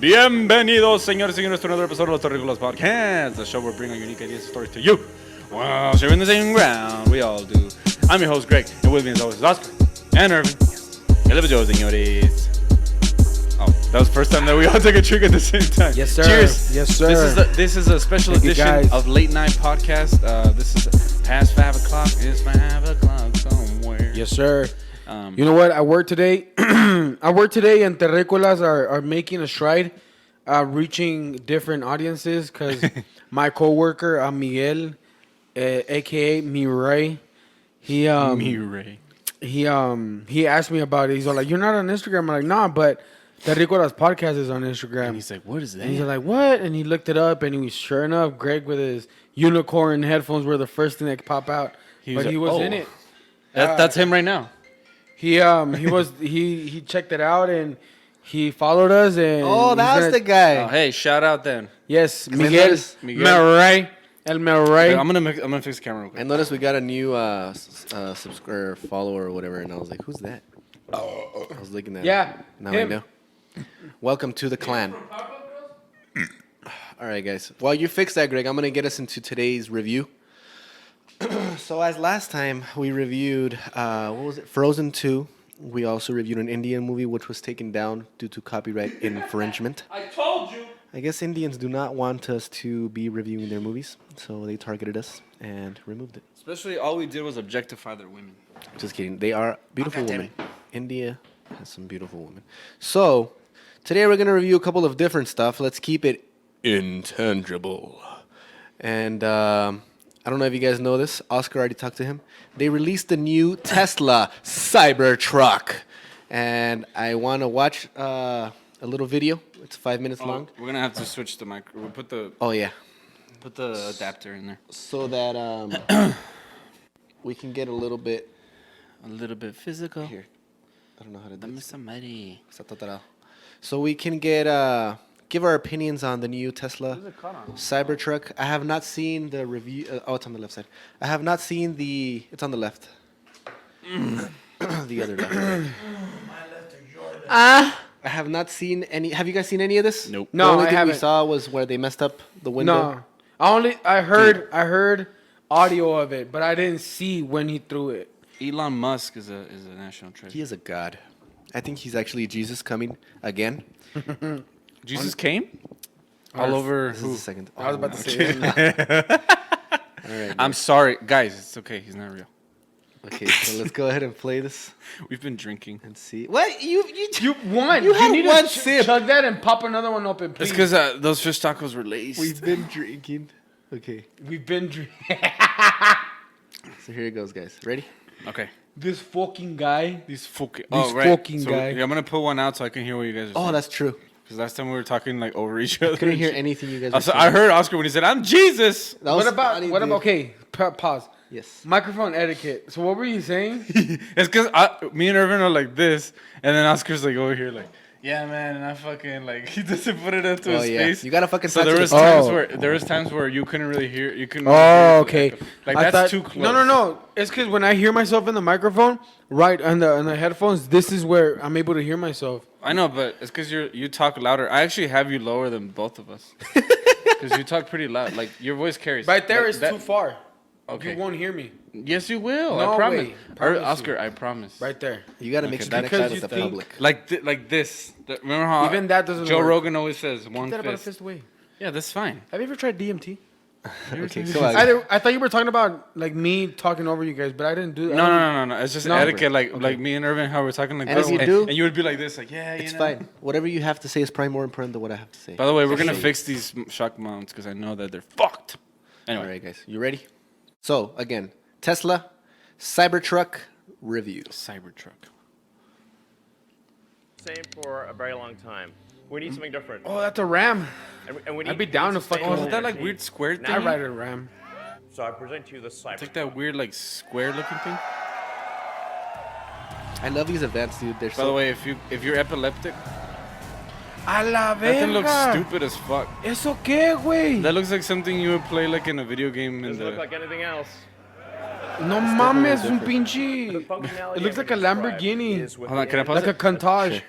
Bienvenidos, señores y señores, to another episode of the Terricolas podcast, the show where we bring our unique ideas and stories to you. Wow, sharing the same ground, we all do. I'm your host, Greg, and with me as always is Oscar and Irvin. Que le yo, señores. Oh, that was the first time that we all took a drink at the same time. Yes, sir. Cheers. Yes, sir. This is a special Thank edition of Late Night Podcast. This is past 5 o'clock. It's 5 o'clock somewhere. Yes, sir. You know what? I work today. And Terricolas are making a stride, reaching different audiences. Because my coworker, Miguel, aka Mirai, he asked me about it. He's all like, "You're not on Instagram." I'm like, "Nah," but Terricolas podcast is on Instagram. And he's like, "What is that?" And he's like, "What?" And he looked it up, and he was sure enough. Greg with his unicorn headphones were the first thing that pop out, he was in it. That's him right now. He checked it out and he followed us and that's the guy. Oh, hey, shout out then. Yes, Miguel. Marai. El Marai. I'm gonna fix the camera real quick. I noticed we got a new subscriber, follower, or whatever, and I was like, "Who's that?" I was looking at. Yeah, Now him. I know. Welcome to the clan. All right, guys. While you fix that, Greg, I'm gonna get us into today's review. So as last time we reviewed, what was it? Frozen 2. We also reviewed an Indian movie which was taken down due to copyright infringement. I told you. I guess Indians do not want us to be reviewing their movies, so they targeted us and removed it. Especially all we did was objectify their women. Just kidding. They are beautiful women. India has some beautiful women. So today we're going to review a couple of different stuff. Let's keep it intangible. And I don't know if you guys know this. Oscar already talked to him. They released the new Tesla Cybertruck. And I want to watch a little video. It's 5 minutes long. We're gonna have to switch the mic. We'll put the adapter in there so that we can get a little bit physical. Here. I don't know how to do Dame this. somebody. So we can get give our opinions on the new Tesla Cybertruck. I have not seen the review. It's on the left side. I have not seen the. It's on the left. The other left. I have not seen any. Have you guys seen any of this? Nope. The No, only I thing we haven't. saw was where they messed up the window. No, I heard audio of it, but I didn't see when he threw it. Elon Musk is a national treasure. He is a god. I think he's actually Jesus coming again. Jesus came all over. This is the second. I was about to say it. All right. I'm sorry, guys. It's okay. He's not real. Okay, so let's go ahead and play this We've been drinking. and see. What you Won. You had need one to sip. chug that and pop another one open, It's please. because those fish tacos were laced. We've been drinking. Okay, We've been drinking. so here it goes, guys. Ready? Okay. This fucking guy. These fucking. This Oh right. fucking So guy. I'm gonna pull one out so I can hear what you guys are saying. Oh, that's true. Because last time we were talking like over each other. Couldn't hear anything you guys. Were I saying. heard Oscar when he said, "I'm Jesus." That was What about? funny, What dude. about? Okay, pause. Yes. Microphone etiquette. So what were you saying? It's because me and Irvin are like this, and then Oscar's like over here, like, "Yeah, man," and I fucking like he doesn't put it up to Oh his yeah. face. You gotta fucking. So touch there it. was times Oh. where you couldn't really hear. You couldn't. Oh, really hear okay. the echo. Like I that's thought- too close. No. It's because when I hear myself in the microphone, right on the headphones, this is where I'm able to hear myself. I know, but it's because you talk louder. I actually have you lower than both of us. Because you talk pretty loud. Like your voice carries. Right there Like, is too far. Okay. You won't hear me. Yes, you will. No I promise. way. Promise you. Oscar, I promise. Right there. You gotta make Okay, sure that's you connect because with the you public. Like this. Remember how Even that doesn't Joe work. Rogan always says one Keep that about a fist. fist away. Yeah, that's fine. Have you ever tried DMT? Okay, so I thought you were talking about like me talking over you guys, but I didn't do that. No. It's just No. etiquette. Like me and Irvin, how we're talking like And this. if you do- and you would be like this, like yeah, it's you know. fine. Whatever you have to say is probably more important than what I have to say. By the way, we're gonna fix these shock mounts because I know that they're fucked. Anyway, All right, guys, you ready? So again, Tesla Cybertruck review. Cybertruck. Same for a very long time. We need something different. Oh, that's a Ram. And we need I'd be down to fucking- Oh, is sustainable that like energy. weird square thing? I ride a Ram. So I present to you the Cybertruck. It's like that weird like square looking thing. I love these events, dude. They're By so. the way, if you're epileptic, A la that thing looks verga. stupid as fuck. ¿Eso qué, güey? That looks like something you would play like in a video game in Doesn't the. look like anything else. No mames, un The pinche. functionality It looks I like a can describe Lamborghini. is with Hold on, the can I pause Like a it? Countach.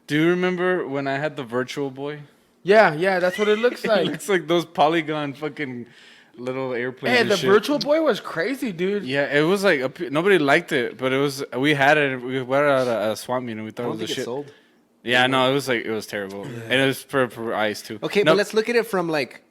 Do you remember when I had the Virtual Boy? Yeah, that's what it looks It like. looks like those polygon fucking little airplanes. Hey, and the shit. Virtual Boy was crazy, dude. Yeah, it was like nobody liked it, but it was. We had it. We went out a swamp meet and we I thought it don't was the think shit. it's sold. Yeah, no, it was terrible, and it was for ice too. Okay, No, but let's look at it from like,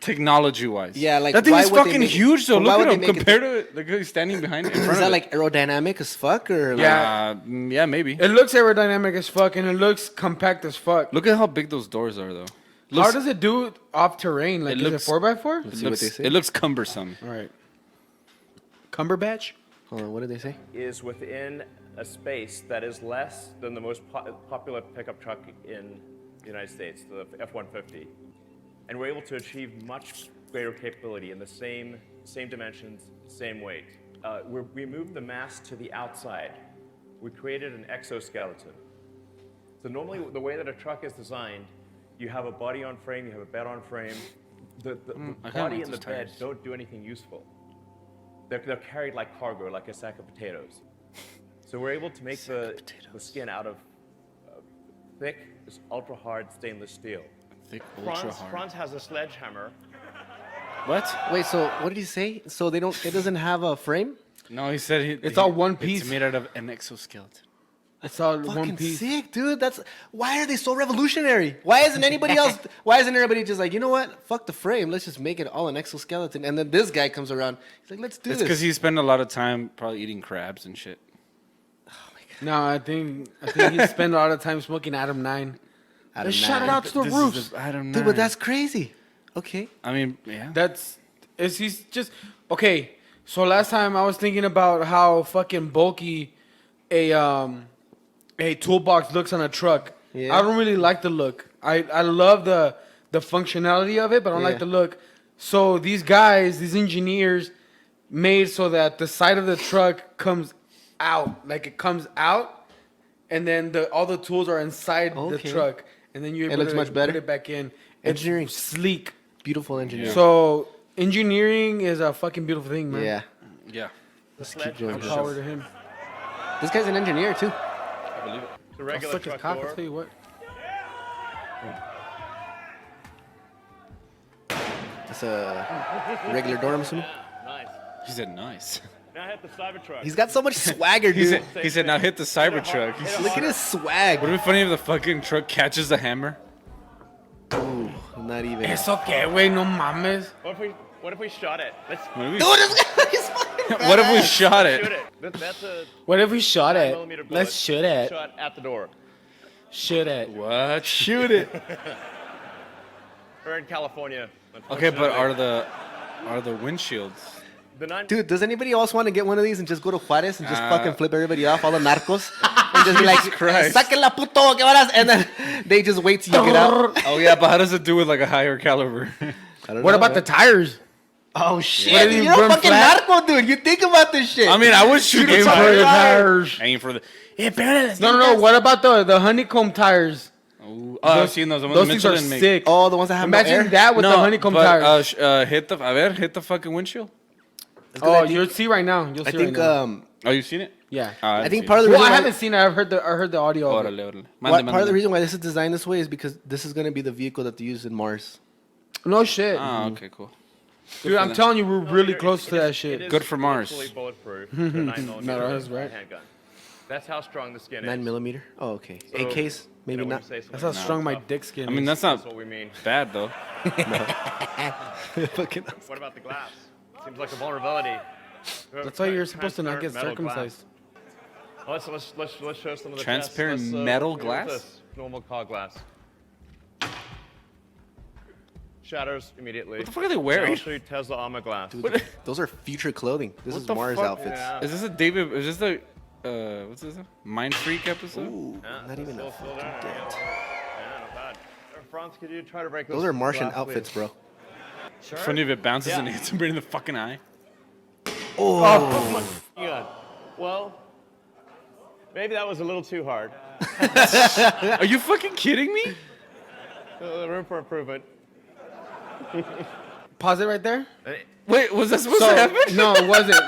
technology wise. Yeah, like, that thing why is would they fucking make it- huge though. but why Look at would him they make it- compared to it. Look at he's standing behind it. In front is of that it. like aerodynamic as fuck or? Like, Yeah. Yeah, maybe. It looks aerodynamic as fuck, and it looks compact as fuck. Look at how big those doors are though. How does it do off terrain? Like, It is looks- it 4x4? Let's see what they say. It looks cumbersome. All right. Cumberbatch? Hold on, what did they say? Is within a space that is less than the most popular pickup truck in the United States, the F-150. And we're able to achieve much greater capability in the same dimensions, same weight. We moved the mass to the outside. We created an exoskeleton. So normally the way that a truck is designed, you have a body on frame, you have a bed on frame. The I kinda body like and the those bed tires. don't do anything useful. They're carried like cargo, like a sack of potatoes. So we're able to make the skin out of thick, ultra hard stainless steel. Thick, ultra hard. Franz has a sledgehammer. What? Wait, so what did he say? So they don't. It doesn't have a frame. No, he said It's all one piece. It's made out of an exoskeleton. It's all Fucking one piece. sick, dude. That's why are they so revolutionary? Why isn't anybody else? Why isn't everybody just like, you know what? Fuck the frame. Let's just make it all an exoskeleton. And then this guy comes around. He's like, let's do It's this. because he spent a lot of time probably eating crabs and shit. No, I think he spent a lot of time smoking Adam 9. Adam Let's shout it 9. out to the This roofs. is the- I don't know. Dude, but that's crazy. Okay. I mean, yeah. He's just okay. So last time I was thinking about how fucking bulky a toolbox looks on a truck. Yeah. I don't really like the look. I love the functionality of it, but I don't like Yeah. the look. So these guys, these engineers, made so that the side of the truck comes out, like it comes out, and then all the tools are inside the Okay. truck, and then you It looks much better? put it back in. Engineering. It's sleek. Beautiful engineering. So engineering is a fucking beautiful thing, man. Yeah. Yeah. Let's keep going. Power to him. This guy's an engineer too. I believe it. The I'll regular suck his truck cock, door. I'll tell you what. That's a regular door, I'm assuming. Nice. He said nice. Now hit the Cybertruck. He's got so much swagger, He dude. said now hit the Cybertruck. Look at his swag. Would it be funny if the fucking truck catches the hammer? Ooh, not even. Eso que, güey, no mames. What if we shot it? Let's What if we, Dude, this guy is fucking what if we badass. shot shoot it? it. That's a What if we shot it? 9mm bullet. Let's shoot it. Shot at the door. Shoot it. What? Shoot it. We're in California. Okay, but unfortunately. are the windshields? The nine. Dude, does anybody else want to get one of these and just go to Juarez and just Uh, fucking flip everybody off, all the narcos? And just be like, Christ. "Sáquenla, puto, que varas," and then they just wait till you get out. Oh yeah, but how does it do with like a higher caliber? I don't What know, about the man. tires? Oh What shit, did dude, you you're a burn fucking flat? narco, dude. You think about this shit. I mean, I would shoot Aim the for the tires. tires. Aim for the. No. What about the honeycomb tires? Oh, I've seen those. Those things are Michelin make. sick. Oh, the ones that have Imagine no air? that with the honeycomb but, tires. hit the fucking windshield. Oh, you'll see right now. You'll I see think right now. Oh, you've seen it? Yeah. I think part of the Well, reason I why, haven't seen it. I heard the audio. Of it. Órale, órale. part Mande. of the reason why this is designed this way is because this is going to be the vehicle that they use in Mars. No shit, Ah, okay, cool. dude. I'm telling you, we're really close to that It shit. is Good for Mars. Fully bulletproof. for 9mm No, that's right. handgun. That's how strong the skin is. 9mm. Oh, okay. So, AKs, maybe you know, when not. you say That's something how strong my tough, dick skin I mean, is. that's That's not what we mean. bad though. Fucking What about the glass? Seems like a vulnerability. That's why you're supposed to not get Transparent metal glass. circumcised. Let's show some of the Transparent tests. metal here's glass? this normal car glass. Shatters immediately. What the fuck are they I'll wearing? show you Tesla armor glass. Dude, those are future clothing. This What is the Mars fuck? outfits. Yeah. Is this a David? Is this the what's this? Mind Freak episode? Ooh, Yeah, not even a still fucking there. dent. Yeah, not bad. Franz, could you try to break Those are Martian glass, outfits, please? bro. Sure. Funny if it bounces Yeah. and hits him right in the fucking eye. Oh, Yeah. Well, maybe that was a little too hard. Are you fucking kidding me? Room for improvement. Pause it right there. Wait, was that supposed to happen? No, it wasn't.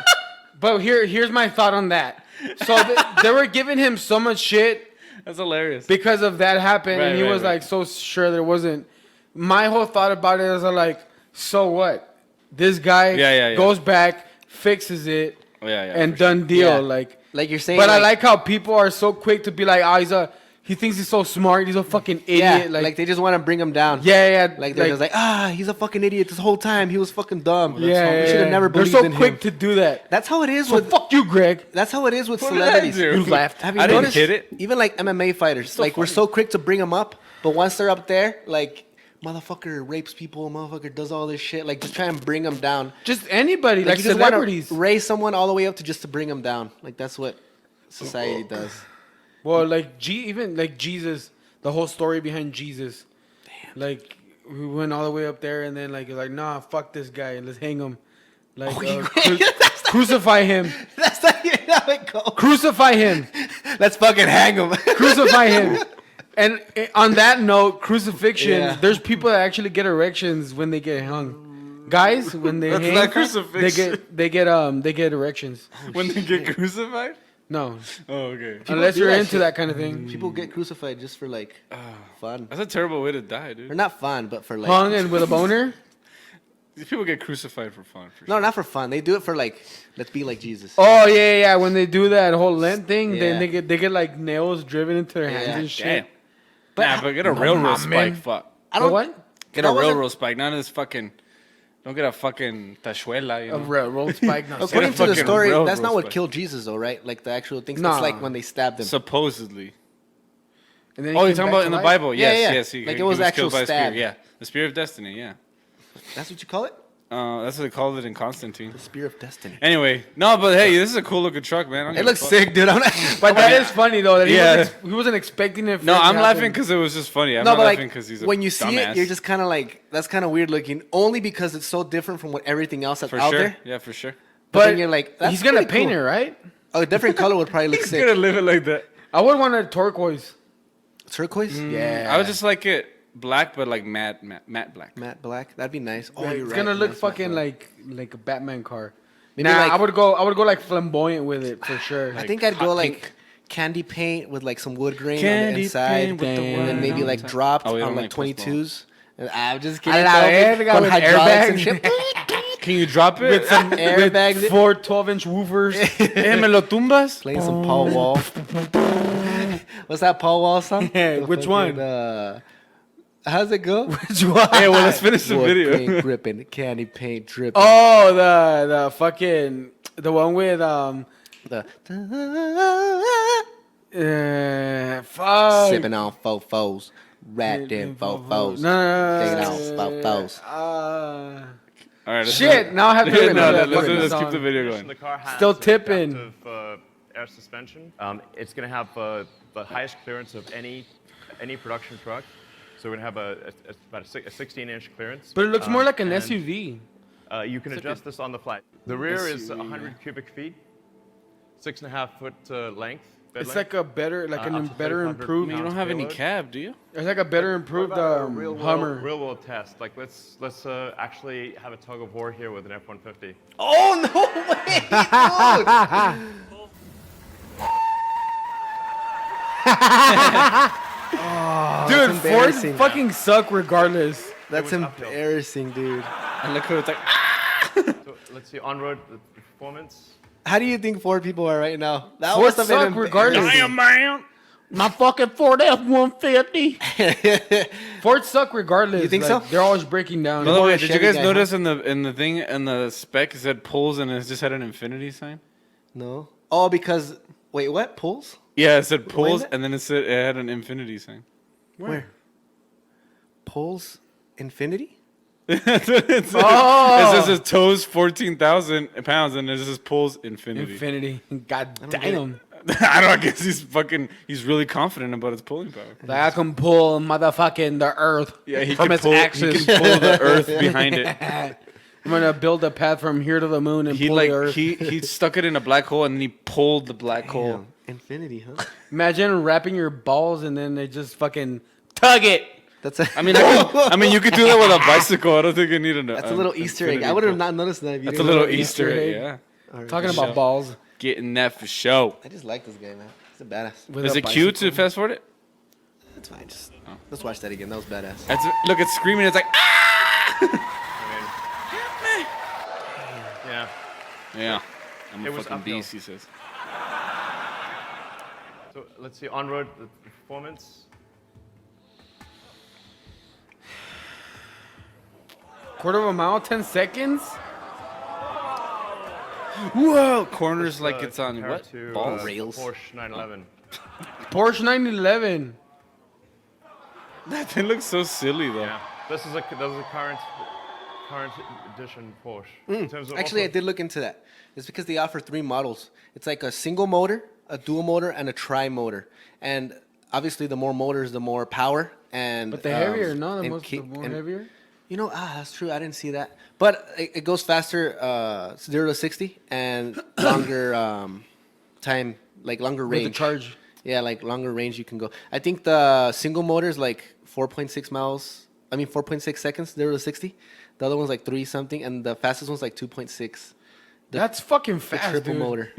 But here's my thought on that. So they were giving him so much shit That's hilarious. because of that happened, Right, and he right, was right. like so sure there wasn't my whole thought about it is like, so what? This guy goes back, fixes it, and done deal. Yeah. Like you're saying. But I like how people are so quick to be like, oh, he thinks he's so smart. He's a fucking idiot. Yeah, like they just want to bring him down. Yeah. Like they're just like, he's a fucking idiot this whole time. He was fucking dumb. We should have never believed in him. They're so quick to do that. That's how it is So fuck you, Greg. That's how it is with celebrities. You laughed. Have you I didn't noticed? hit it. Even like MMA fighters, like we're so quick to bring them up, but once they're up there, like motherfucker rapes people, motherfucker does all this shit, like just try and bring them down. Just anybody, like you just celebrities. raise someone all the way up to just to bring them down. Like that's what society does. Well, like even like Jesus, the whole story behind Jesus. Damn. Like we went all the way up there, and then like nah, fuck this guy, and let's hang him. Like crucify him. That's not how it goes. Crucify him. Let's fucking hang him. Crucify him. And on that note, crucifixion. There's people that actually get erections when they get hung. Guys, when they That's hang, not crucifixion. they get erections. When they get crucified? No. Oh, okay. Unless do you're that into shit. that kind of thing. People get crucified just for like fun, That's a terrible way to die, dude. or not fun, but for like Hung and with a boner. These people get crucified for fun. For no, not for fun. They do it for like let's be like Jesus. Oh yeah. When they do that whole Lent thing, Yeah. then they get like nails driven into their hands and shit. Damn. But get a railroad spike. Fuck. I don't. What? Get a That wasn't- railroad spike. Not this fucking. Don't get a fucking tachuela. You A know? railroad spike. No, According a to the fucking story, railroad that's not what spike. killed Jesus, though, right? Like the actual things. Nah. That's like when they stabbed him. Supposedly. And then he Oh, you're came talking back about to in the life? Bible? Yeah, Yes, yeah. yes. Like it was actual killed by a stab. spear. Yeah, the spear of destiny. Yeah, That's what you call it? that's what they called it in Constantine. The spear of destiny. Anyway, no, but hey, this is a cool looking truck, man. I don't It give a looks fuck. sick, dude. But that is funny though. That Yeah. he wasn't expecting it. for No, it to I'm laughing happen. because it was just funny. I'm No, not but laughing like because he's a when you see dumbass. it, you're just kind of like that's kind of weird looking. Only because it's so different from what everything else that's for out sure. there. Yeah, for sure. But then you're like, that's he's gonna pretty paint cool. it, right? A different color would probably look He's sick. gonna live it like that. I would want a turquoise. Turquoise? Yeah. I would just like it black, but like matte black. Matte black. That'd be nice. Oh, Yeah, you're it's right. gonna look nice matte fucking black. like a Batman car. Maybe Nah, like- I would go like flamboyant with it for sure. I think I'd hot go pink. like candy paint with like some wood grain on Candy the inside, paint with the and then maybe wood like on top. dropped Oh, we don't on like like post 22s. And I'm just A kidding. la no, verga, con with hydraulics and airbags. shit. Can you drop it? with some airbags. with 4 12-inch woofers. me lo tumbas? Playing some Paul Wall. What's that Paul Wall song? Yeah, The which fucking, one? How's it go? Which one? Hey, well, let's finish the Wood video. grain dripping, candy paint dripping. Oh, the fucking the one with The fuck. sipping on fofos, wrapped in fofos. No. Taking out fofos. All right. Shit. Now I have to No, listen to that let's fucking keep song. the video The going. car has Still tipping. adaptive, air suspension. It's going to have the highest clearance of any production truck. So we're going to have about a 16-inch clearance. But it looks more like an and, SUV. You can adjust this on the fly. The rear is 100 cubic feet, 6.5 foot length. bed It's length. like a better, like Up a to better 3,500 improved. You don't have any payload. cab, do you? It's like a better What improved about a real Hummer. world test. Like let's actually have a tug of war here with an F-150. Oh no way! Dude, Fords embarrassing. fucking suck regardless. That's was uphill. embarrassing, dude. And look how it's like. So let's see on-road performance. How do you think Ford people are right now? That Fords must have been suck regardless. embarrassing. man. My fucking Ford F-150. Fords suck regardless. You think like, so? They're always breaking down. By the more way, a did you Chevy guys guy, notice in the thing in the spec it said pulls and it just had an infinity sign? No. Oh, because wait, what? Pulls? Yeah, it said pulls that? and then it had an infinity sign. Where? Pulls? Infinity? That's what it says. Oh. It says it tows 14,000 pounds and it just pulls infinity. Infinity. God get damn. I don't know. I guess he's really confident about its pulling power. Like I can pull motherfucking the earth Yeah, from its axis. He can pull the earth behind it. I'm gonna build a path from here to the moon and He pull the earth. he stuck it in a black hole and then he pulled the black hole. Damn. Infinity, huh? Imagine wrapping your balls and then they just fucking tug it. That's a, I mean, you could do that with a bicycle. I don't think you need a. that's a little Easter egg. I would have not noticed that if you That's a didn't. little Easter Easter egg. egg. Yeah, Alright. Talking For about sure. balls. getting that for show. I just like this guy, man. He's a badass. With Is a it cute to bicycle. fast forward it? It's fine. Just let's watch that again. That was badass. Look, it's screaming. It's like, ah! Yeah. Yeah. I'm a It was fucking uphill. beast, he says. So let's see, on-road the performance. Quarter of a mile, 10 seconds. Whoa! Corners like it's on compared what? to, Balls? Rails. Porsche 911. Porsche 911. That thing looks so silly, though. Yeah. This is a current edition Porsche. In terms of Actually, I also- did look into that. It's because they offer 3 models. It's like a single motor, a dual motor, and a tri-motor. And obviously, the more motors, the more power. And But the heavier, no? The and more and- heavier? You know, that's true. I didn't see that. But it goes faster, 0 to 60, and longer time, like longer range. With the charge. Yeah, like longer range you can go. I think the single motor is like 4.6 seconds, 0 to 60. The other one's like 3 something, and the fastest one's like 2.6. That's fucking The fast, triple dude. motor.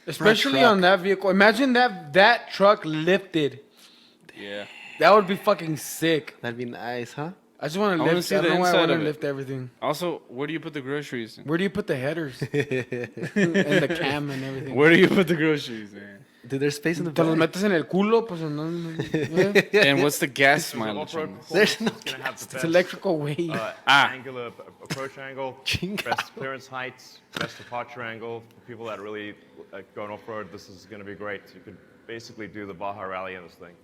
Especially truck. on that vehicle. Imagine that truck lifted. Yeah. That would be fucking sick. That'd be nice, huh? I just want I to wanna lift. see I don't the know why I inside want to of it. lift everything. Also, where do you put the groceries? Where do you put the headers and the cam and everything? Where do you put the groceries, man? Dude, there's space in the ¿Te los back. metes en el culo? Pues no. And what's the gas So mileage off-road on this? There's performance is gonna have the It's best, electrical wave. angular approach angle, Chinga. best clearance heights, best departure angle. For people that really like going off-road, this is going to be great. You could basically do the Baja Rally in this thing.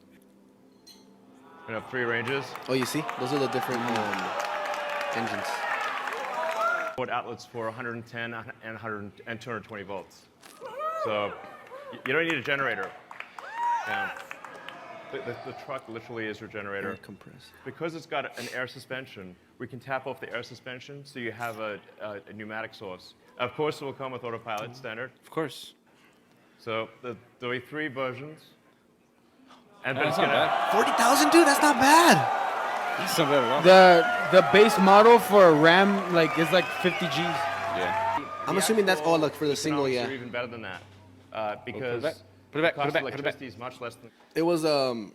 We have 3 ranges. Oh, you see? Those are the different engines. Port outlets for 110 and 220 volts. So you don't need a generator. Yeah. The truck literally is your generator. Air compressed. Because it's got an air suspension, we can tap off the air suspension so you have a pneumatic source. Of course, it will come with autopilot standard. Of course. So there'll be 3 versions. And That's it's not gonna, bad. 40,000, dude, that's not bad. That's not bad at all. The base model for a Ram is like 50 G's. Yeah. I'm assuming that's all like for the economics single, are yeah. even better than that. Because Put it back. the Put it back. cost of Put it back. electricity is much less than. It was Yeah, so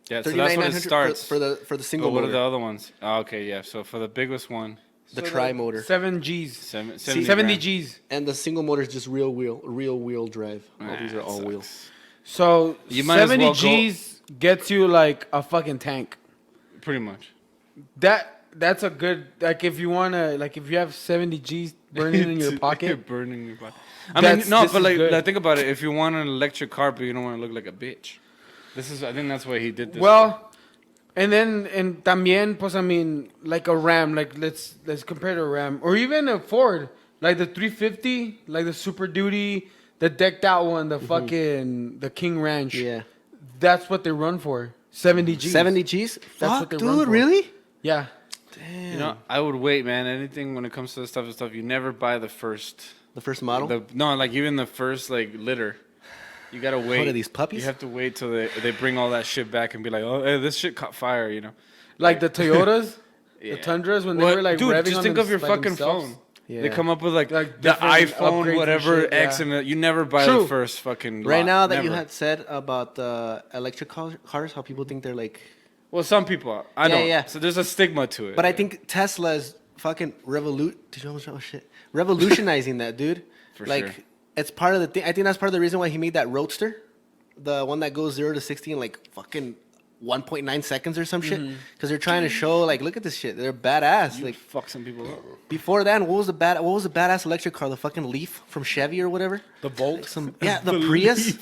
that's 39,900 when it starts. for the single Oh, what are the motor, other ones? Oh, okay, yeah. So for the biggest one, the tri motor, 7 G's. 70 70 grand. G's. and the single motor is just real wheel drive. All these are Ah, all sucks. wheels. So You might as 70 well go- G's gets you like a fucking tank. Pretty much. That's a good, like, if you want to, like, if you have 70 G's burning in your pocket. Burning your pocket. I mean, This no, is but good. like, think about it. If you want an electric car, but you don't want to look like a bitch. I think that's why he did this. Well, and también, pues, I mean, like a Ram, like, let's compare to a Ram. Or even a Ford, like the 350, like the Super Duty, the decked out one, the fucking, the King Ranch. Yeah, That's what they run for. 70 G's. 70 G's. That's Fuck, what they run dude, for. really? Yeah. You know, I would wait, man. Anything when it comes to this stuff and stuff, you never buy the first. The first model. No, like even the first like litter. You gotta wait. What are these, puppies? You have to wait till they bring all that shit back and be like, oh, hey, this shit caught fire, you know. Like the Toyotas, Yeah. the Tundras, when Well, they were like dude, revving just on think of your by fucking themselves. phone. Yeah. They come up with like the different upgrades iPhone, and whatever shit, X, yeah. and you never buy True. the first fucking. Right lot. now that you Never. had said about the electric cars, how people think they're like. Well, some people are. I Yeah, don't. yeah. So there's a stigma to it. But I think Tesla is fucking revolutionizing that, dude. For like, sure. it's part of the thing. I think that's part of the reason why he made that Roadster, the one that goes 0 to 60 in like fucking 1.9 seconds or some shit. Because they're trying to show, like, look at this shit. They're badass. you Like, fuck some people up. before that, what was the badass electric car? The fucking Leaf from Chevy or whatever. The Volt. Like the Prius.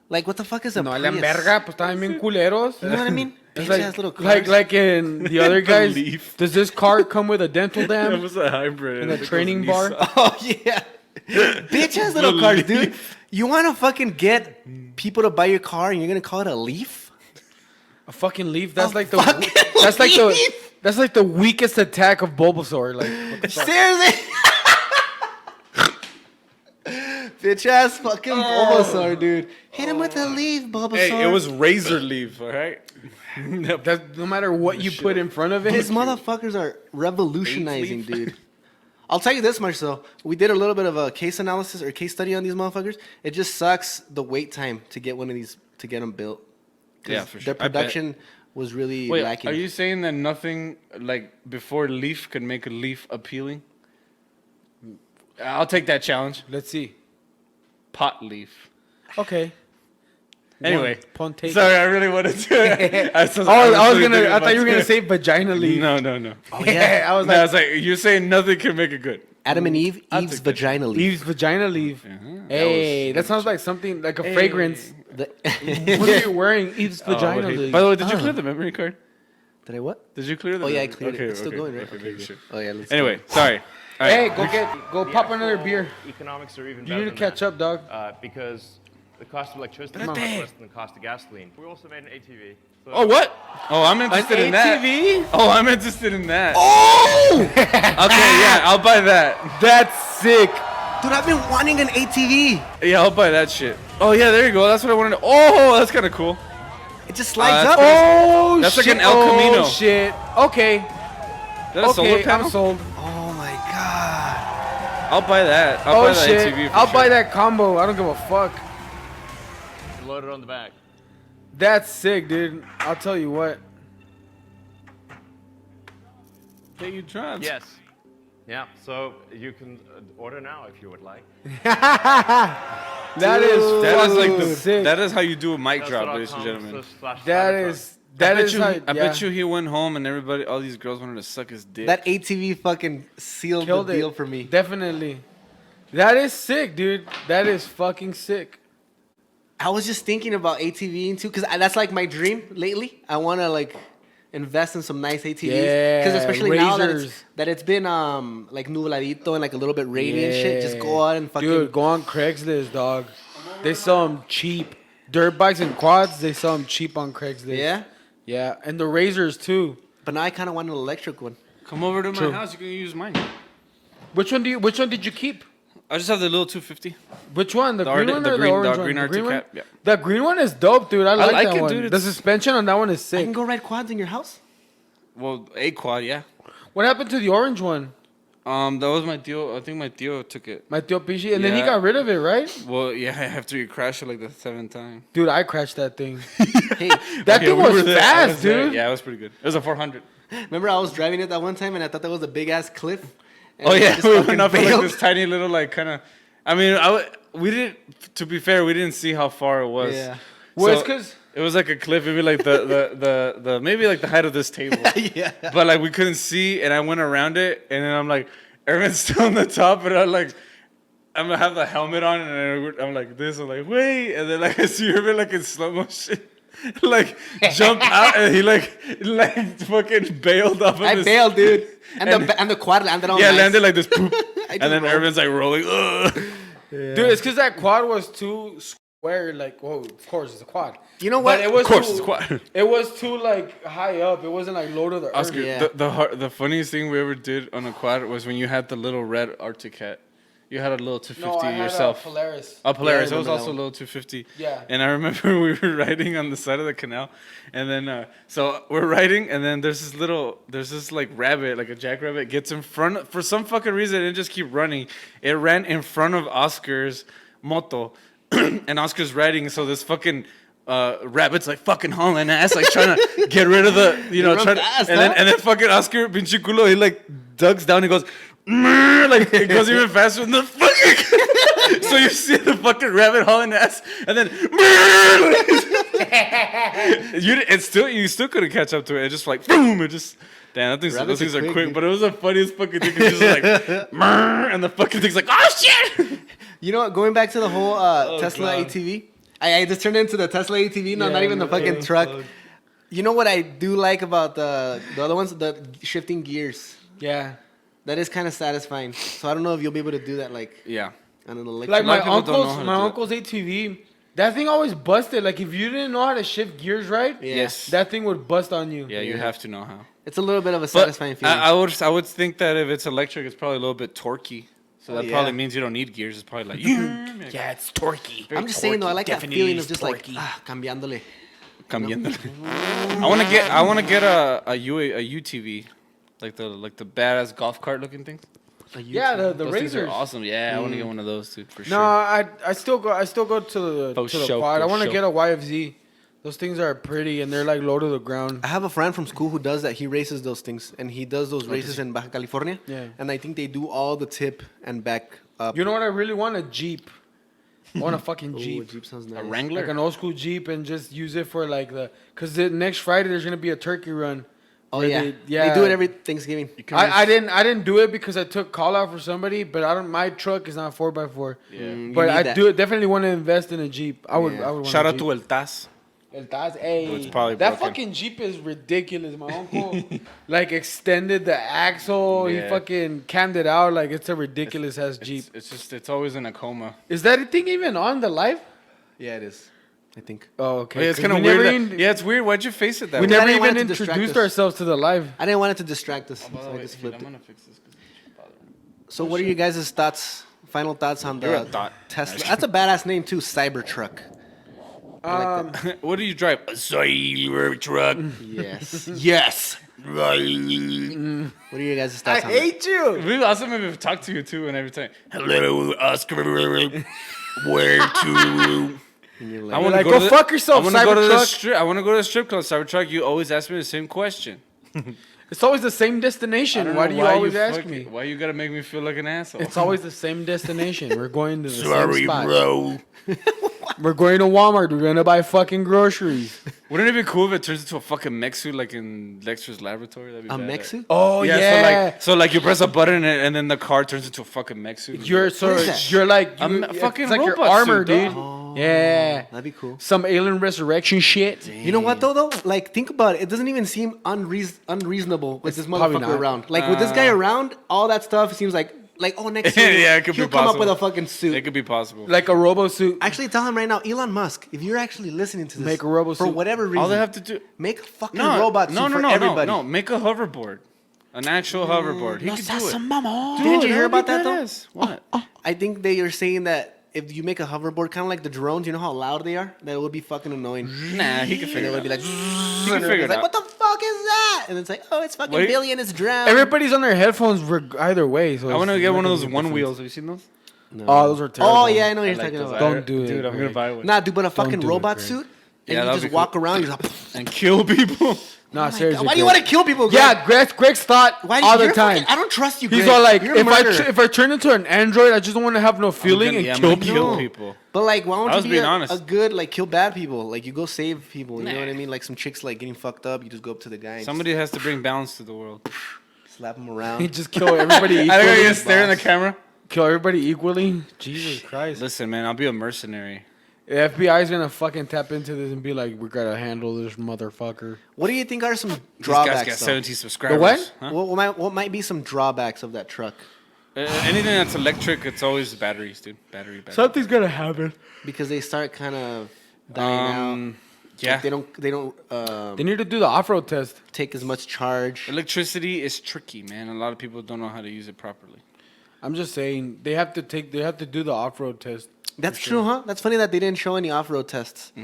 Like, what the fuck is a No, Prius? la verga, pues estaban bien culeros. You know what I mean? It's Bitch ass little like, cars. like in the other guys. Leaf. Does this car come with a dental That dam? was a hybrid. And I a think it was training bar? Nissan. Oh yeah, bitch ass little The cars, Leaf. dude. You want to fucking get people to buy your car, and you're gonna call it a Leaf? A fucking Leaf. That's A like the. fucking That's like the. Leaf? That's like the weakest attack of Bulbasaur. Like, what the fuck? Seriously? Bitch ass fucking Bulbasaur, dude. Hit him with a Leaf, Bulbasaur. Hey, it was razor leaf, all right. That's, no matter what you put in front of it. These motherfuckers are revolutionizing, dude. I'll tell you this much though. We did a little bit of a case analysis or case study on these motherfuckers. It just sucks the wait time to get one of these to get them built. Yeah, for sure. Their I bet. production was really Wait, lacking. are you saying that nothing like before Leaf could make a Leaf appealing? I'll take that challenge. Let's see. Pot Leaf. Okay. Anyway, Ponte. sorry, I really wanted to. I I thought you were gonna say vagina leaf. No. Oh, yeah. I was No, like, I was like, you're saying nothing can make it good. Adam and Eve, I'll Eve's take that. vagina leaf. Eve's vagina leaf. Hey, that sounds like something like a fragrance. What are you wearing? Eve's vagina leaf. By the way, did you clear the memory card? Did I what? Did you clear the? Oh, yeah, I memory- cleared it. It's still going, right? Okay, Okay, making good. sure. Oh, yeah. Let's Anyway, sorry. All Hey, right. go pop another beer. Economics are even You better need to than catch that, up, dog. because the cost of electricity is much less than the cost of gasoline. We also made an ATV. So Oh, what? Oh, I'm interested in that. ATV? Oh, I'm interested in that. Oh! Okay, yeah, I'll buy that. That's sick. Dude, I've been wanting an ATV. Yeah, I'll buy that shit. Oh, yeah, there you go. That's what I wanted. Oh, that's kind of cool. It just slides that's up. Oh, That's like shit. an El Camino. Oh, shit. Okay. Is that a solar Okay, panel? I'm sold. Oh, my God. I'll buy that. I'll buy Oh, that shit. ATV for I'll sure. buy that combo. I don't give a fuck. load it on the back. That's sick, dude. I'll tell you what. Hey, you dropped. Yes. Yeah, so you can order now if you would like. That is That is like the fucking sick. that is how you do a mic drop, ladies and gentlemen. That is how, I bet you he went home and everybody, all these girls wanted to suck his dick. That ATV fucking sealed killed the deal it. for me. Definitely. That is sick, dude. That is fucking sick. I was just thinking about ATVing too, because that's like my dream lately. I want to like invest in some nice ATVs. Yeah, especially now razors. that it's been like nubladito and like a little bit rainy and shit. Just go out and fucking. Dude, go on Craigslist, dog. They sell them cheap. Dirt bikes and quads, they sell them cheap on Craigslist. Yeah? Yeah, and the razors too. But now I kind of want an electric one. Come over to True. my house. You can use mine. Which one did you keep? I just have the little 250. Which one? The The green Arctic- one the or green- the orange the one? green The Arctic green one? cap, yeah. The green one is dope, dude. I like like that it, one. dude. The It's- suspension on that one is I sick. can go ride quads in your house. Well, a quad, yeah. What happened to the orange one? That was my tío. I think my tío took it. My Tio Pichi, and then he Yeah. got rid of it, right? Well, yeah, after you crashed it like the 7th time. Dude, I crashed that thing. Hey, That Okay, thing we was were there. I fast, was there. dude. Yeah, it was pretty good. It was a 400. remember I was driving it that one time and I thought that was a big ass cliff. And Oh I yeah, just we fucking went up in like bailed. this tiny little like kind of. I mean, we didn't. To be fair, we didn't see how far it was. Yeah. Well, it's So, 'cause- it was like a cliff, maybe like the maybe like the height of this table. Yeah. But like we couldn't see, and I went around it, and then I'm like, everyone's still on the top, and I'm gonna have the helmet on, and I'm like this, I'm like wait, and then like I see Irvin like in slow motion. Like jump out and he like fucking bailed off of I his bailed, dude. And the quad landed on Yeah, nice. landed like this poop. I And then just rolled. everyone's like rolling. Ugh. Dude, it's because that quad was too square. Like, whoa, of course, it's a quad. You know what? But it was Of course, too, it's quad. It was too like high up. It wasn't like low to the Oscar, earth. Yeah. the funniest thing we ever did on a quad was when you had the little red Arctic Cat. You had a little 250 No, I had yourself. a Polaris. Oh, Polaris. Yeah, I it was remember also that a one. little 250. Yeah. And I remember we were riding on the side of the canal, and then so we're riding, and then there's this like rabbit, like a jackrabbit, gets in front for some fucking reason. It just keep running. It ran in front of Oscar's moto, and Oscar's riding. So this fucking rabbit's like fucking hauling ass, like trying to get rid of the, you know, run trying fast, and huh? then fucking Oscar pinche culo, he like ducks down, he goes. "Mrrr," like it goes even faster than the fucking. So you see the fucking rabbit hauling ass, and then you still couldn't catch up to it. It just like boom, it just damn. Those Rabbits things are are quick, quick, dude. but it was the funniest fucking thing. It's just like "Mrrr," and the fucking thing's like oh shit. You know what? Going back to the whole Tesla God. ATV, I just turned into the Tesla ATV. No, Yeah, not even the no, fucking yeah, truck. fuck. You know what I do like about the other ones? The shifting gears. Yeah. That is kind of satisfying. So I don't know if you'll be able to do that like Yeah. on an electric. Like lot my of people don't know how to do it. uncle's ATV, that thing always busted. Like if you didn't know how to shift gears right, Yeah. Yes. that thing would bust on you. Yeah, you Yeah. have to know how. It's a little bit of a But satisfying feeling. I would think that if it's electric, it's probably a little bit torquey. So that yeah. probably means you don't need gears. It's probably like Yeah, it's torquey. I'm just saying though, I like that Definitely feeling of is just torquey. like cambiándole. cambiándole. I want to get a UTV, like the badass golf cart looking things. Yeah, the Those things are razors. awesome. Yeah, I want to get one of those, dude, for No, sure. I still go to the For to the sure, quad. I for want to sure. get a YFZ. Those things are pretty, and they're like low to the ground. I have a friend from school who does that. He races those things, and he does those races in Baja California. Yeah. And I think they do all the tip and back up. You know what I really want? A Jeep. I want a fucking Ooh, Jeep. Jeep sounds nice. A Wrangler. Like an old school Jeep, and just use it for like because the next Friday there's gonna be a turkey run. Oh where yeah. they They do it every Thanksgiving. I didn't do it because I took call out for somebody, but I don't. My truck is not 4x4. You But need I that. definitely want to invest in a Jeep. I would. Yeah. I would want Shout a out Jeep. to El Taz. El Taz, hey, It's probably that broken. fucking Jeep is ridiculous. My uncle like extended the axle. Yeah. He fucking cammed it out. Like it's a ridiculous ass Jeep. It's always in a coma. Is that thing even on the live? Yeah, it is. I think. Oh, okay. Yeah, it's 'Cause kind of we never weird. even- Yeah, it's weird. Why'd you face it that We way? never didn't want even it to distract introduced us. ourselves to the live. I didn't want it to distract us, By the so I way, just dude, flipped I'm it. gonna fix this 'cause it's bothering me. So what are you guys' thoughts? Final thoughts on You're a the thought. Tesla? That's a badass name too, Cybertruck. What do you drive? A Cybertruck. Yes. yes. What are your guys' thoughts on that? you. We also maybe talk to you too, and every time. Hello, Oscar. Where to? And you're I like, want to Like, go, go to the, fuck yourself, I want to go to the Cybertruck. strip. I want to go to the strip club, Cybertruck. You always ask me the same question. It's always the same I destination. don't Why know do you always ask fucking- me? Why you gotta make me feel like an asshole? It's always the same destination. We're going to the same spot. bro. We're going to Walmart. We're going to buy fucking groceries. Wouldn't it be cool if it turns into a fucking mech suit like in Dexter's laboratory? That'd be a badass. mech suit? Oh yeah. So like you press a button and then the car turns into a fucking mech suit. You're so What is that? you're like A fucking it's like your robot armor, suit, dude. dog. Yeah. That'd be cool. Some alien resurrection shit. You know what though? Like, think about it. It doesn't even seem unreasonable with this probably motherfucker not. around. Like with this guy around, all that stuff seems like next year Yeah, it could be he'll come up with a possible. fucking It suit. could be possible. Like a robo suit. Actually, tell him right now, Elon Musk, if you're actually listening to this, Make a robo for suit. whatever reason, All they have to do. make a fucking No, robot suit for everybody. No, make a hoverboard. An actual hoverboard. He could do it. Didn't you hear that'd about be that though? badass. What? I think they are saying that if you make a hoverboard, kind of like the drones, you know how loud they are? That it would be fucking annoying. Nah, he could And figure it it would out. be like, He can figure it like, out. what the fuck is that? And it's like, oh, it's fucking Wait. Billy and his drum. Everybody's on their headphones either way. So I want to it's get not one of gonna those be a one difference. wheels. Have you seen those? No. Oh, those are terrible. Oh, yeah, I know what I you're like talking those. about. Don't do it, Dude, I'm gonna Greg. buy one. Nah, dude, but a fucking do it, robot Greg. suit, Yeah, and that you would just be walk cool. around, you're just like, And kill people. Nah, seriously. why do you Greg. want to kill people, Greg? Yeah, Greg's thought Why do all the you're time. fucking- I don't trust you, He's Greg. all like, You're a murderer. if I turn into an android, I just don't want to have no feeling and I'm kill gonna people. kill people. But like, why I don't was you be being a, honest. a good, like, kill bad people? Like, you go save people, you know Nah. what I mean? Like, some chicks, like, getting fucked up, you just go up to the guy and Somebody has to bring balance to the world. just slap him He around. just kill everybody I think I equally. can stare in the camera. Kill everybody equally. Jesus Christ. Listen, man, I'll be a mercenary. The FBI is gonna fucking tap into this and be like, "We gotta handle this motherfucker." What do you think are some These guys drawbacks, got though? 70 subscribers. what? Huh? What might be some drawbacks of that truck? Anything that's electric, it's always batteries, dude. Battery. Something's gonna happen. Because they start kind of dying out. Yeah. Like, they don't They need to do the off-road test. take as much charge. Electricity is tricky, man. A lot of people don't know how to use it properly. I'm just saying they have to do the off-road test. That's true, huh? That's funny that they didn't show any off-road tests. They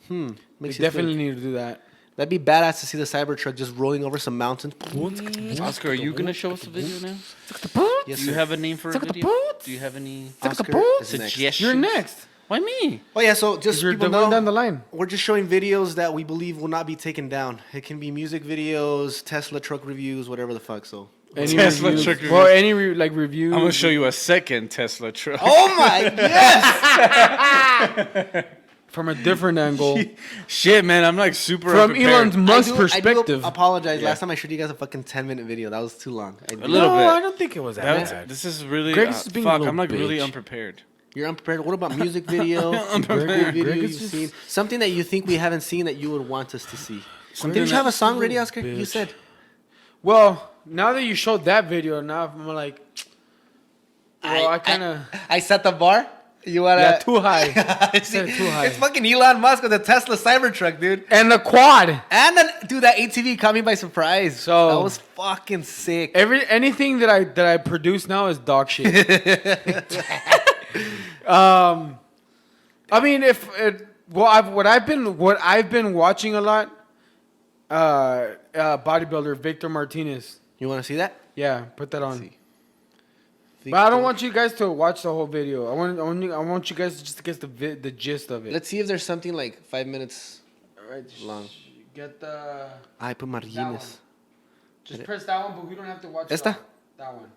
Makes you definitely think. need to do that. That'd be badass to see the Cybertruck just rolling over some mountains. Oscar, are you gonna show us a video now? Yes, Do you sir. have a name for a Suck the video? boots. Do you have any Oscar is next. suggestions? You're next. Why me? Oh yeah, so just You're people going know, down the line. we're just showing videos that we believe will not be taken down. It can be music videos, Tesla truck reviews, whatever the fuck. So. Any Tesla reviews, truck or reviews. any reviews. I'm gonna show you a second Tesla truck. Oh my yes! from a different angle. Shit, man, I'm like super From unprepared. Elon's Musk I do perspective. apologize. Yeah. Last time I showed you guys a fucking 10-minute video. That was too long. A little no, bit. I don't think it was that That was- bad. this is really Greg's being a fuck. little I'm like really bitch. unprepared. You're unprepared. What about music video? Unprepared. Good video Greg is you've just- seen? Something that you think we haven't seen that you would want us to see. Something Didn't you that- have a song ready, Oscar? You bitch. said. Well, now that you showed that video, now I'm like, well, I kind of I set the bar. You wanna? yeah, too high. See, too high. It's fucking Elon Musk with the Tesla Cybertruck, dude. And the quad. And then, dude, that ATV caught me by surprise. So- that was fucking sick. Anything that I produce now is dog shit. I mean, what I've been watching a lot, bodybuilder Victor Martinez. You want to see that? Yeah, put that on. But I don't want you guys to watch the whole video. I want you guys to just get the gist of it. Let's see if there's something like 5 minutes. right, long. Get the. Ay, pues Margines. Just press that one, but we don't have to watch Esta? that one.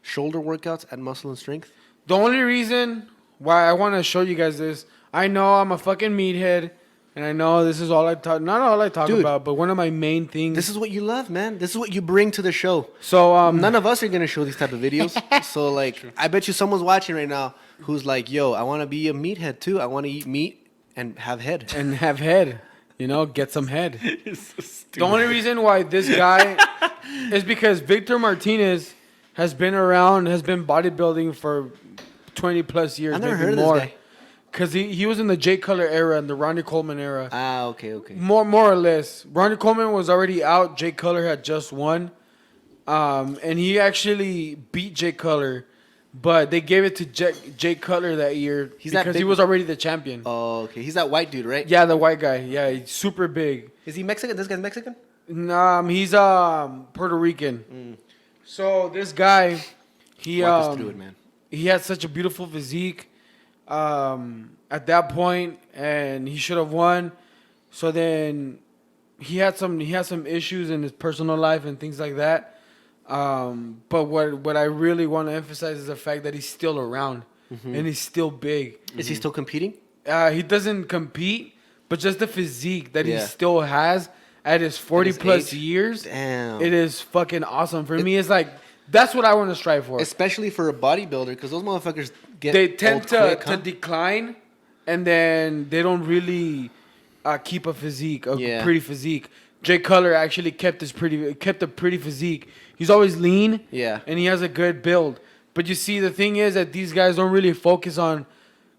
Shoulder workouts, add muscle and strength. The only reason why I want to show you guys this, I know I'm a fucking meathead, and I know this is all I talk. Not all I talk Dude, about, but one of my main things. This is what you love, man. This is what you bring to the show. So None of us are gonna show these type of videos. So like, I bet you someone's watching right now who's like, "Yo, I want to be a meathead too. I want to eat meat and have head." and have head, get some head. The only reason why this guy is because Victor Martinez has been bodybuilding for 20 plus years. I've never maybe heard of more. this guy. Because he was in the Jay Cutler era and the Ronnie Coleman era. Ah, okay. More or less. Ronnie Coleman was already out. Jay Cutler had just won. And he actually beat Jay Cutler. But they gave it to Jay Cutler that year because he was already the champion. Oh, okay. He's that white dude, right? Yeah, the white guy. Yeah, he's super big. Is he Mexican? This guy's Mexican? He's Puerto Rican. So this guy, he Walk us through it, man. he had such a beautiful physique at that point, and he should have won. So then he had some issues in his personal life and things like that. But what I really want to emphasize is the fact that he's still around and he's still big. Is he still competing? He doesn't compete, but just the physique that he Yeah. still has at his 40 his plus age? years. Damn. It is fucking awesome. For me, it's like, that's what I want to strive for. Especially for a bodybuilder, because those motherfuckers get They tend old to quick, huh? decline, and then they don't really keep a physique, Yeah. pretty physique. Jay Cutler actually kept a pretty physique. He's always lean, Yeah. and he has a good build. But you see, the thing is that these guys don't really focus on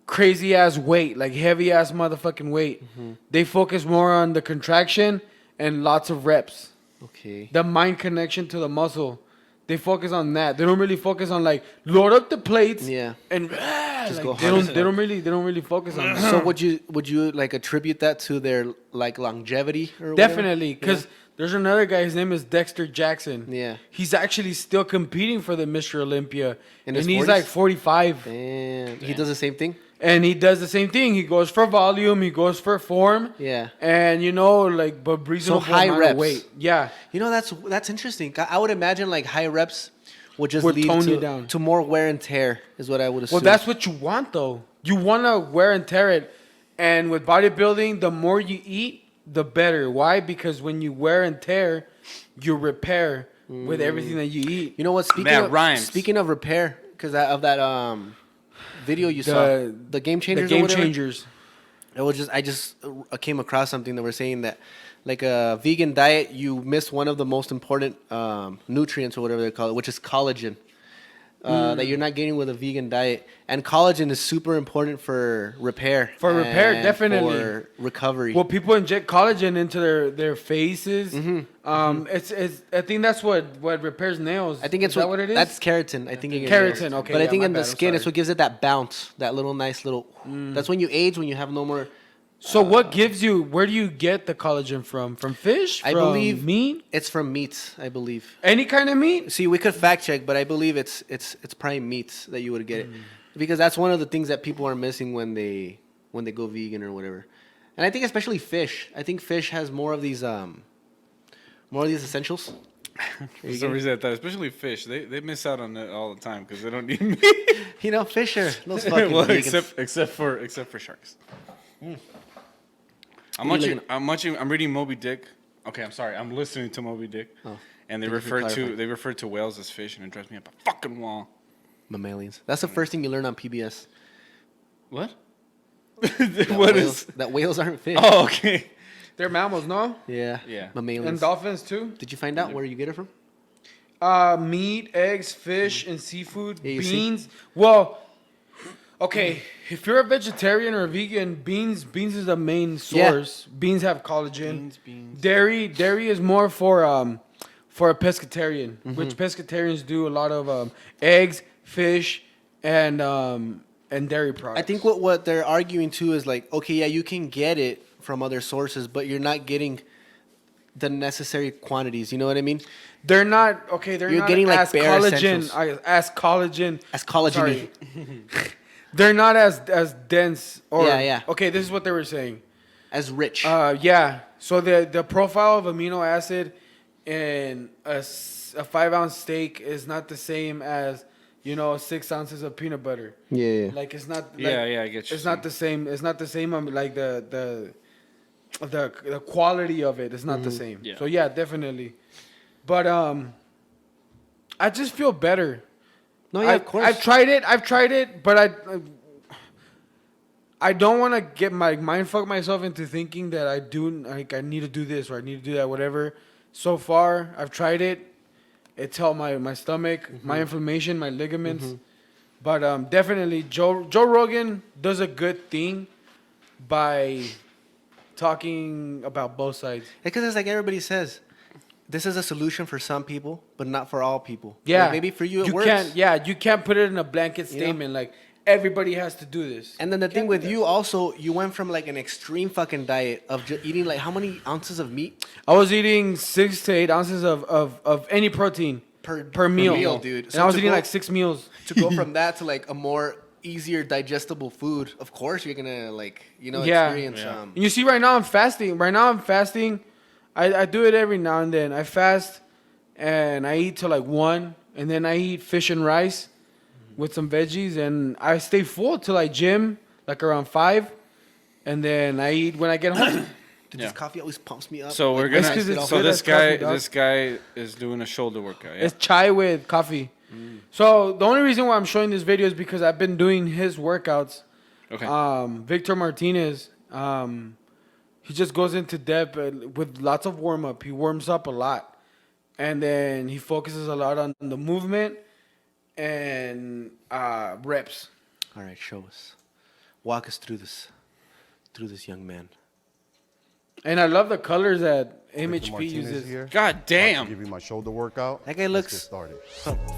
crazy ass weight, like heavy ass motherfucking weight. They focus more on the contraction and lots of reps. Okay. The mind connection to the muscle. They focus on that. They don't really focus on like load up the plates. Yeah. And Just like, go they hard. don't really focus on that. So would you like attribute that to their like longevity or whatever? Definitely, because there's another guy. His name is Dexter Jackson. Yeah. He's actually still competing for the Mr. Olympia, In and his he's 40s? like 45. Damn. He does the same thing? And he does the same thing. He goes for volume. He goes for form. Yeah. And but reasonable high amount reps. of weight. Yeah. You know, that's interesting. I would imagine like high reps would just Would lead tone you to, down. to more wear and tear is what I would assume. Well, that's what you want, though. You want to wear and tear it. And with bodybuilding, the more you eat, the better. Why? Because when you wear and tear, you repair with everything that you eat. You know what? That rhymes. Speaking of repair, because of that video you saw, the Game Changers. The or Game whatever, Changers. It was just I just came across something that were saying that like a vegan diet, you miss one of the most important nutrients or whatever they call it, which is collagen. That you're not getting with a vegan diet, and collagen is super important for repair. And definitely. for recovery. Well, people inject collagen into their faces. It's I think that's what repairs nails. I think it's is that what it is? That's keratin. I think Keratin, okay, But I yeah, think my in the bad, I'm skin, it's sorry. what gives it that bounce, that little nice little. That's when you age, when you have no more. So what gives you? Where do you get the collagen from? From fish? I From believe meat. It's from meats. I believe. Any kind of meat. See, we could fact check, but I believe it's probably meats that you would get it, because that's one of the things that people are missing when they go vegan or whatever. And I think especially fish. I think fish has more of these essentials. For some reason, I thought, especially fish, they miss out on it all the time because they don't need meat. You know, fish are those fucking Well, vegans. except for sharks. I'm reading Moby Dick. Okay, I'm sorry. I'm listening to Moby Dick, and they refer to whales as fish, and it drives me up a fucking wall. Mammalians. That's the first thing you learn on PBS. What? That whales aren't fish. Oh, okay. They're mammals, no? Yeah. Yeah. Mammalians. And dolphins too. Did you find out where you get it from? Meat, eggs, fish, and seafood. Yeah, you see? Beans. Well, okay. If you're a vegetarian or a vegan, beans is the main source. Beans have collagen. Beans. Dairy is more for a pescatarian, which pescatarians do a lot of eggs, fish, and dairy products. I think what they're arguing too is like, okay, yeah, you can get it from other sources, but you're not getting the necessary quantities. You know what I mean? They're not okay. You're getting, like, as bare collagen. essentials. As collagen. As collagen-y. Sorry. They're not as dense. Or, Yeah. Okay, this is what they were saying. as rich. Yeah. So the profile of amino acid in a 5-ounce steak is not the same as 6 ounces of peanut butter. Yeah. Like it's not. Like, Yeah, I get you. It's not the same. It's not the same. Like the quality of it is not the same. Yeah. So yeah, definitely. But I just feel better. No, yeah, of course. I've tried it, but I don't want to get my mind fuck myself into thinking that I need to do this or I need to do that, whatever. So far, I've tried it. It's helped my stomach, my inflammation, my ligaments. But definitely, Joe Rogan does a good thing by talking about both sides. Because it's like everybody says, this is a solution for some people, but not for all people. Yeah, Like maybe for you it works. You can't put it in a blanket statement like everybody has to do this. And then the thing with you also, you went from like an extreme fucking diet of eating like how many ounces of meat I was eating 6 to 8 ounces of any protein per meal, dude. And So I was to eating go- like 6 meals. to go from that to like a more easier digestible food. Of course, you're gonna experience. And you see, right now I'm fasting. I do it every now and then. I fast and I eat till like 1, and then I eat fish and rice with some veggies, and I stay full till I gym like around 5, and then I eat when I get home. Dude, this coffee always pumps me up. So we're It's gonna. 'cause it's So good this as coffee, dog. this guy is doing a shoulder workout. Yeah? It's chai with coffee. So the only reason why I'm showing this video is because I've been doing his workouts. Okay. Victor Martinez, he just goes into depth with lots of warm up. He warms up a lot, and then he focuses a lot on the movement and reps. All right, show us. Walk us through this young man. And I love the colors that Victor MHP Martinez uses. here. God About to damn. give you my shoulder workout. That guy Let's looks get started.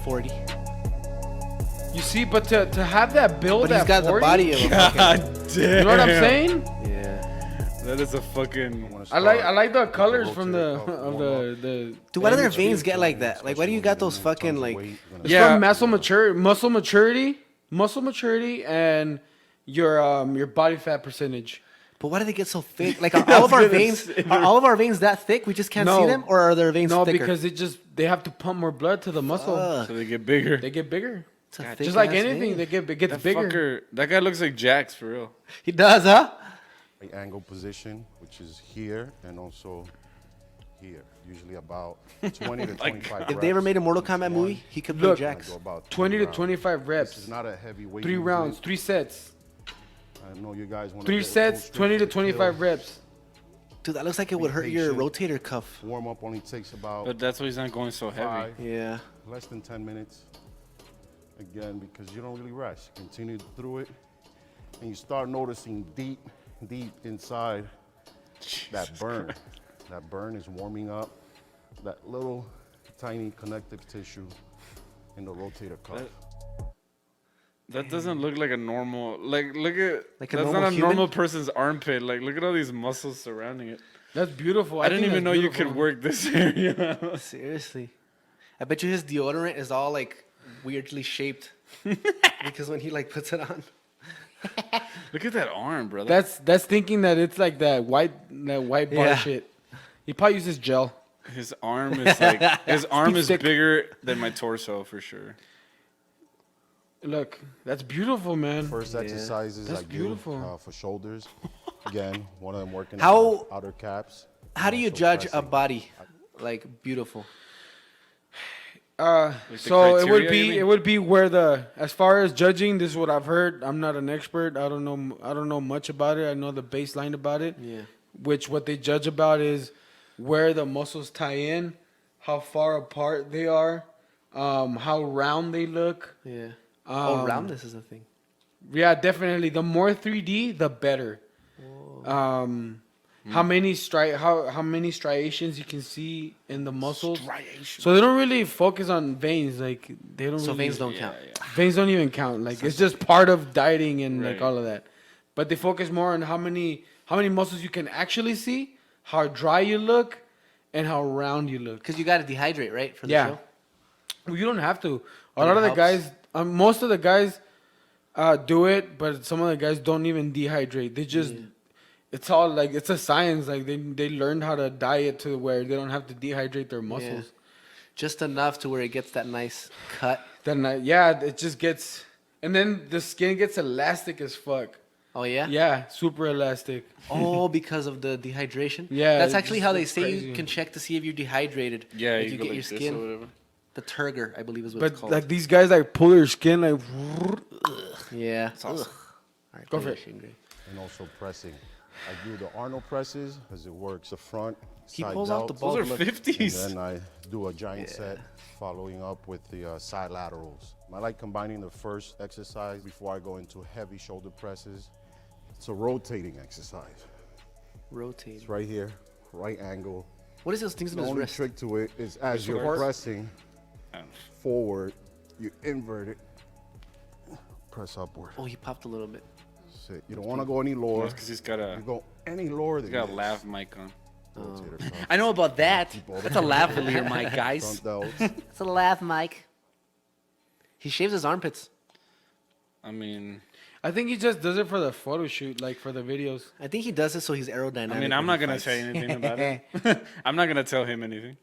40. You see, but to have that build But he's at got 40, the body of a fucking... God damn. you know what I'm saying? Yeah. That is a fucking. I like the colors from the Dude, why do their MHP. veins get like that? Like, why do you got those fucking, like... It's Yeah. from muscle maturity, and your body fat percentage. But why do they get so thick? Like, are all of our veins... Are all of our veins that thick? We just can't see them? Or are their veins No, thicker? because they have to pump more blood to the muscle. Fuck. So they get bigger. They get bigger. It's a Just like thick-ass anything, vein. it gets That bigger. fucker. That guy looks like Jax for real. He does, huh? Angle position, which is here and also here. Usually about 20 to 25 reps. If they ever made a Mortal Kombat movie, he could play Look, Jax. Go about 20 to rounds. 25 This reps. is not a heavy weight. 3 rounds, 3 sets. I know you guys want 3 sets, 20 to 25 reps. Dude, that looks like it would hurt your patient. rotator cuff. Warm up only takes about But that's why he's not going so heavy. 5, Yeah. less than 10 minutes. Again, because you don't really rush. Continue through it, and you start noticing deep inside that burn. That burn is warming up that little tiny connective tissue in the rotator cuff. That doesn't look like a normal. Like look at. Like a that's normal not a human? normal person's armpit. Like look at all these muscles surrounding it. That's beautiful. I didn't think even know that's you could beautiful. work this area. Seriously. I bet you his deodorant is all like weirdly shaped. Because when he like puts it on. Look at that arm, brother. That's thinking that it's like that white bar Yeah. shit. He probably uses gel. His arm is like his arm is thick. bigger than my torso for sure. Look, that's beautiful, man. First exercises That's I beautiful. do for shoulders. Again, one of them working How- on outer caps. How do you Also judge a pressing. body like beautiful? Like the So criteria, you mean? it would be where as far as judging, this is what I've heard. I'm not an expert. I don't know much about it. I know the baseline about it. Yeah. Which what they judge about is where the muscles tie in, how far apart they are, how round they look. Yeah. Roundness is a thing. Yeah, definitely. The more 3D, the better. How many striations you can see in the muscles. So they don't really focus on veins. Like they don't. So really, veins don't count. Veins don't even count. Like it's just part of dieting and like Right. all of that. But they focus more on how many muscles you can actually see, how dry you look, and how round you look. Because you got to dehydrate, right? For the Yeah. show? Well, you don't have to. A But lot it of the helps. guys, most of the guys do it, but some of the guys don't even dehydrate. They just, it's all like it's a science. Like they learned how to diet to where they don't have to dehydrate their muscles. Just enough to where it gets that nice cut. Then it just gets, and then the skin gets elastic as fuck. Oh yeah. Yeah, super elastic. Oh, because of the dehydration. Yeah, that's it actually just how they looks say crazy. you can check to see if you're dehydrated. Yeah, like you you go get like your this or skin. whatever. The turgor, I believe, is what But it's called. like these guys like pull their skin like. yeah. awesome. Ugh. All right, Go play for that it. shit, Gray. And also pressing. I do the Arnold presses because it works the front, He side pulls out the delts, ball. Those are Look. 50s. and then I do a giant set following up with the side laterals. I like combining the first exercise before I go into heavy shoulder presses. It's a rotating exercise. Rotate. It's right here, right angle. What is those things in The his only wrist? trick to it is as you're support? pressing forward, you invert it, press upward. Oh, he popped a little bit. That's it. You don't want to go any lower. That's because he's got a You go any lower than got a this. lav mic on. Rotator cuff, I know about that. all That's the a lavalier mic, guys. front delts. It's a lav mic. He shaves his armpits. I mean, I think he just does it for the photo shoot, like for the videos. I think he does it so he's aerodynamic. I'm when not he gonna fights. say anything about it. I'm not gonna tell him anything.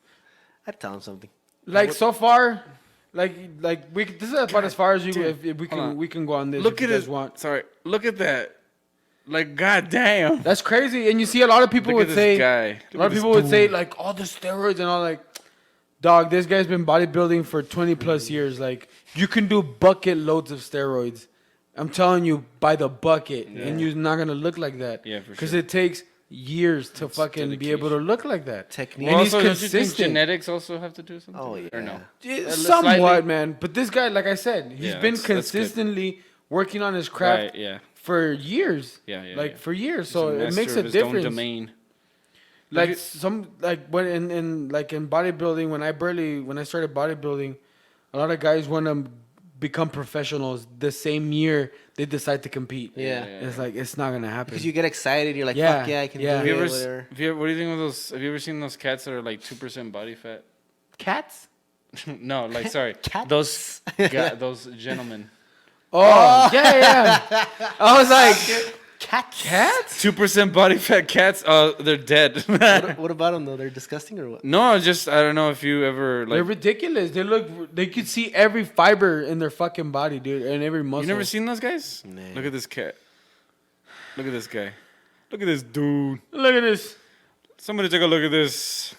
I'd tell him something. Like so far, like we. This is about as far as you. Dude, If we hold can, on. we can go on this. Look if you at guys his. Want. Sorry, look at that. Like, goddamn. That's crazy, and you see a lot of people Look at would this say. guy. A lot of people would say like all the steroids and all like. Dog, this guy's been bodybuilding for 20 plus years. Like you can do bucket loads of steroids. I'm telling you, by the bucket, and you're not gonna look like that. Yeah, for Because sure. it takes years to fucking be able to look like that. Technique. And he's also, don't you think consistent. genetics also have to do something? Oh, yeah. Or no? Somewhat, slightly. man. But this guy, like I said, he's Yeah, been that's good. consistently working on his craft Right, yeah. for years. Yeah, yeah, Like yeah. for years. He's So a it master makes of a his own difference. domain. Like you- some like when in bodybuilding, when I started bodybuilding, a lot of guys want to become professionals the same year they decide to compete. Yeah. It's like it's not gonna happen. Because you get excited, you're like, Yeah, fuck yeah, I can yeah. do Have you it, ever, whatever. what do you think of those? Have you ever seen those cats that are like 2% body fat? Cats? No, like sorry, Cats? those gentlemen. Oh, yeah. I was like, Cats? 2% body fat cats. Oh, they're dead. What about them, though? They're disgusting or what? No, just I don't know if you ever they're like. ridiculous. They could see every fiber in their fucking body, dude, and every muscle. You never seen those guys? Nah. Look at this cat. Look at this guy. Look at this dude. Look at this. Somebody take a look at this.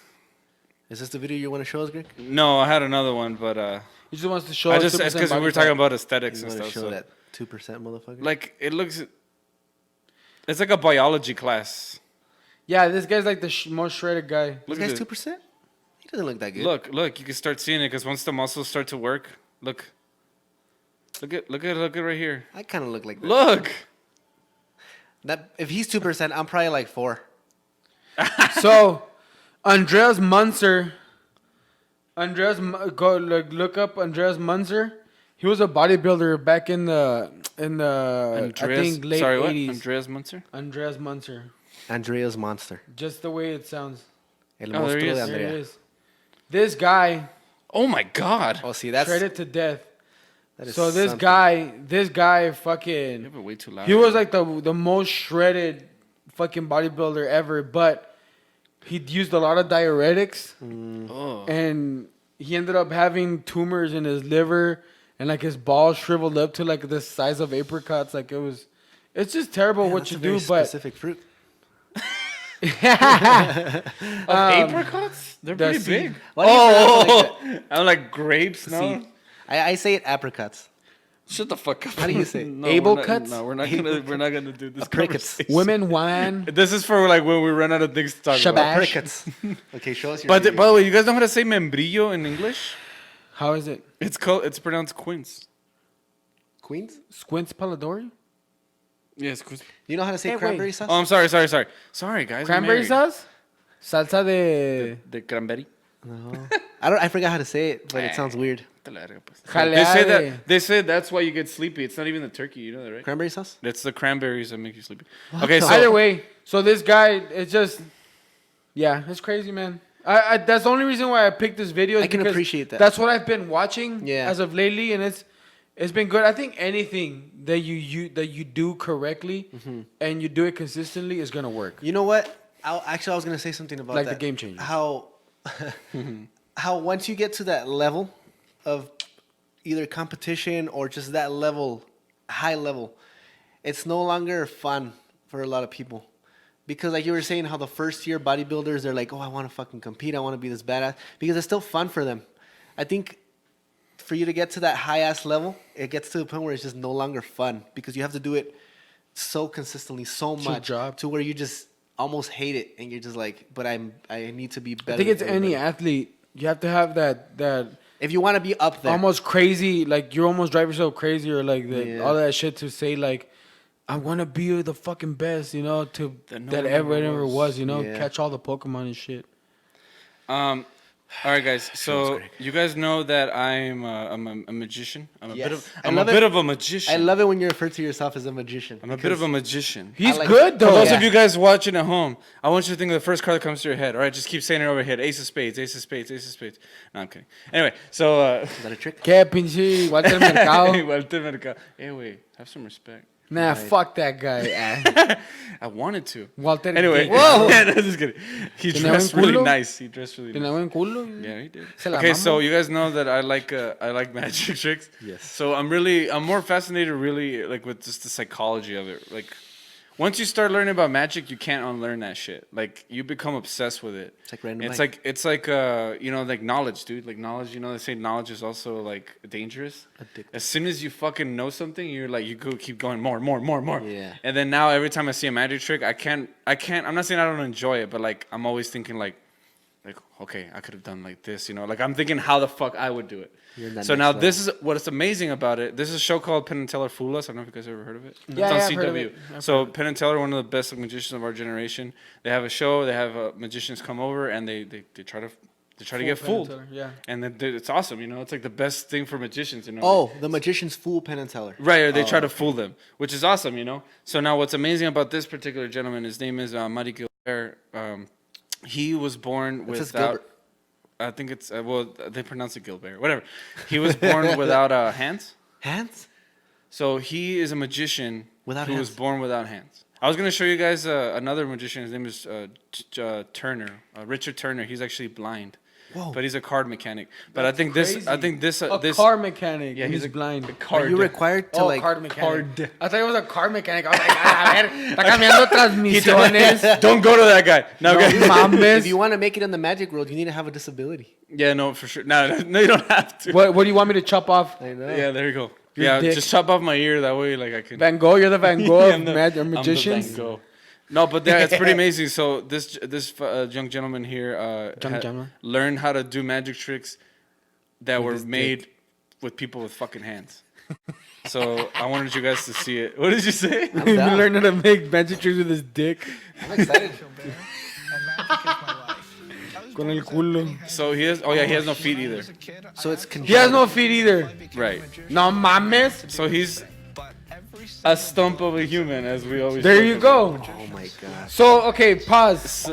Is this the video you want to show us, Greg? No, I had another one, but He just wants to show I us just 2% it's because we body were talking fat. about aesthetics You and want to stuff. show So. that 2% motherfucker? Like it looks. It's like a biology class. Yeah, this guy's like the most shredded guy. This Look guy's at it. 2%? He doesn't look that good. Look, you can start seeing it because once the muscles start to work, look at right here. I kind of look like that. Look. That if he's 2%, I'm probably like 4. So, Andreas Munzer. Look up Andreas Munzer. He was a bodybuilder back in the I think late sorry, what? 80s. Andreas Munzer? Andreas Munzer. Andrea's monster. Just the way it sounds. El Oh, there he monstruo is. de There it Andrea. is. This guy Oh my God. Oh, see, that's shredded to death. that is So this something. guy You fucking have it way too loud. he was like the most shredded fucking bodybuilder ever, but he used a lot of diuretics Oh. and he ended up having tumors in his liver and like his balls shriveled up to like the size of apricots. Like it's just terrible Man, what that's you a very do, but specific fruit. Apricots? They're the pretty seed. big. Why do you pronounce it like that? I'm like grapes. No. See, I say it apricots. Shut the fuck up. How do you say it? No, Able we're not- cuts? No, we're not gonna do this. Apricots. conversation. women wine. This is for like when we run out of things to talk Shabbat. about. Apricots. Okay, show us your. But video. by the way, you guys know how to say membrillo in English? How is it? It's pronounced quince. Queens? Squints Palladori? Yes, quince. You know how to say Hey, cranberry wait. sauce? Oh, I'm sorry, guys. I'm Cranberry married. sauce? Salsa de The cranberry. No. I forgot how to say it, but it sounds weird. Jalea They say that's why you get sleepy. It's not even the turkey, you know that, right? Cranberry sauce? It's the cranberries that make you sleepy. Okay, so Either way, so this guy, it's just, yeah, it's crazy, man. I that's the only reason why I picked this video. Is I can because appreciate that. That's what I've been watching Yeah. as of lately, and It's been good. I think anything that you do correctly and you do it consistently is gonna work. You know what? I was gonna say something about Like that. the Game Changers. How once you get to that level of either competition or just that level, high level, it's no longer fun for a lot of people. Because like you were saying, how the first year bodybuilders, they're like, oh, I want to fucking compete. I want to be this badass. Because it's still fun for them. I think for you to get to that high ass level, it gets to the point where it's just no longer fun. Because you have to do it so consistently, so your much. job. To where you just almost hate it. And you're just like, but I need to be better. I think it's than any everybody. athlete. You have to have that If you want to be up there. almost crazy, like you almost drive yourself crazy, or like Yeah. all that shit to say like, I want to be the fucking best, you know, that ever was, you know, Yeah. catch all the Pokemon and shit. All right, guys. So you guys know that I'm a magician. I'm a Yes. bit of a magician. I love it when you refer to yourself as a magician. I'm a bit of a magician. He's like- good For though. those of you guys watching at home, I want you to think of the first card that comes to your head. All right, just keep saying it over your head. Ace of spades, ace of spades, ace of spades. No, I'm kidding. Anyway, so Is that a trick? ¿Qué pinche Walter Mercado? Walter Mercado. Hey, wait, have some respect. Nah, fuck that guy. I wanted to. Walter. Anyway, Whoa. no, just kidding. He ¿Tenía dressed buen really culo? nice. He dressed really ¿Tenía nice. buen culo? Yeah, he did. Se la Okay, mama. so you guys know that I like magic tricks. Yes. So I'm more fascinated really like with just the psychology of it. Like once you start learning about magic, you can't unlearn that shit. Like you become obsessed with it. It's like random It's like you know, like knowledge, dude. Like knowledge, you know, they say knowledge is also like dangerous. Addictive. As soon as you fucking know something, you're like you keep going more. Yeah. And then now every time I see a magic trick, I can't I'm not saying I don't enjoy it, but like I'm always thinking like okay, I could have done like this, you know. Like I'm thinking how the fuck I would do it. You're in that So next now level. this is what's amazing about it. This is a show called Penn and Teller Fool Us. I don't know if you guys ever heard of it. Yeah, It's I've on heard of CW. it. I've So Penn and Teller, one of the best magicians of our generation. They have a show. They have magicians come over and they try to get Penn and fooled. Teller, yeah. And then it's awesome, you know. It's like the best thing for magicians, you know. Oh, the magician's fool Penn and Teller. Right, or they try to fool them, which is awesome, you know. So now what's amazing about this particular gentleman, his name is Mari Gilbert. He was born It says without. Gilbert. I think it's well, they pronounce it Gilbert. Whatever. He was born without hands. Hands? So he is a magician Without who was hands. born without hands. I was gonna show you guys another magician. His name is Turner, Richard Turner. He's actually blind, Whoa. but he's a card mechanic. But I think this A car mechanic. Yeah, He's he's a blind. a card. Are you required to like... card mechanic. I thought it was a car mechanic. I was like, a ver, está cambiando transmisiones. Don't go to that guy. No, okay. Mames. If you want to make it in the magic world, you need to have a disability. Yeah, no, for sure. No, you don't have to. What do you want me to chop off? I know. Yeah, there you go. Your Yeah, dick. just chop off my ear. That way, like I can. Van Gogh, you're the Van Gogh Yeah, of I'm the magicians. Van Gogh. No, but yeah, it's pretty amazing. So this young gentleman here Gentleman. learned how to do magic tricks that were his made with people with fucking hands. So I wanted you guys to see it. What did you say? He learned how to make magic tricks with his dick. I'm excited. Con el culo. So he has. Oh yeah, he has no feet either. So it's He has no feet either. Right. No mames. So he's a stump of a human, as we always. There joke you about. go. Oh my gosh. So, okay, pause.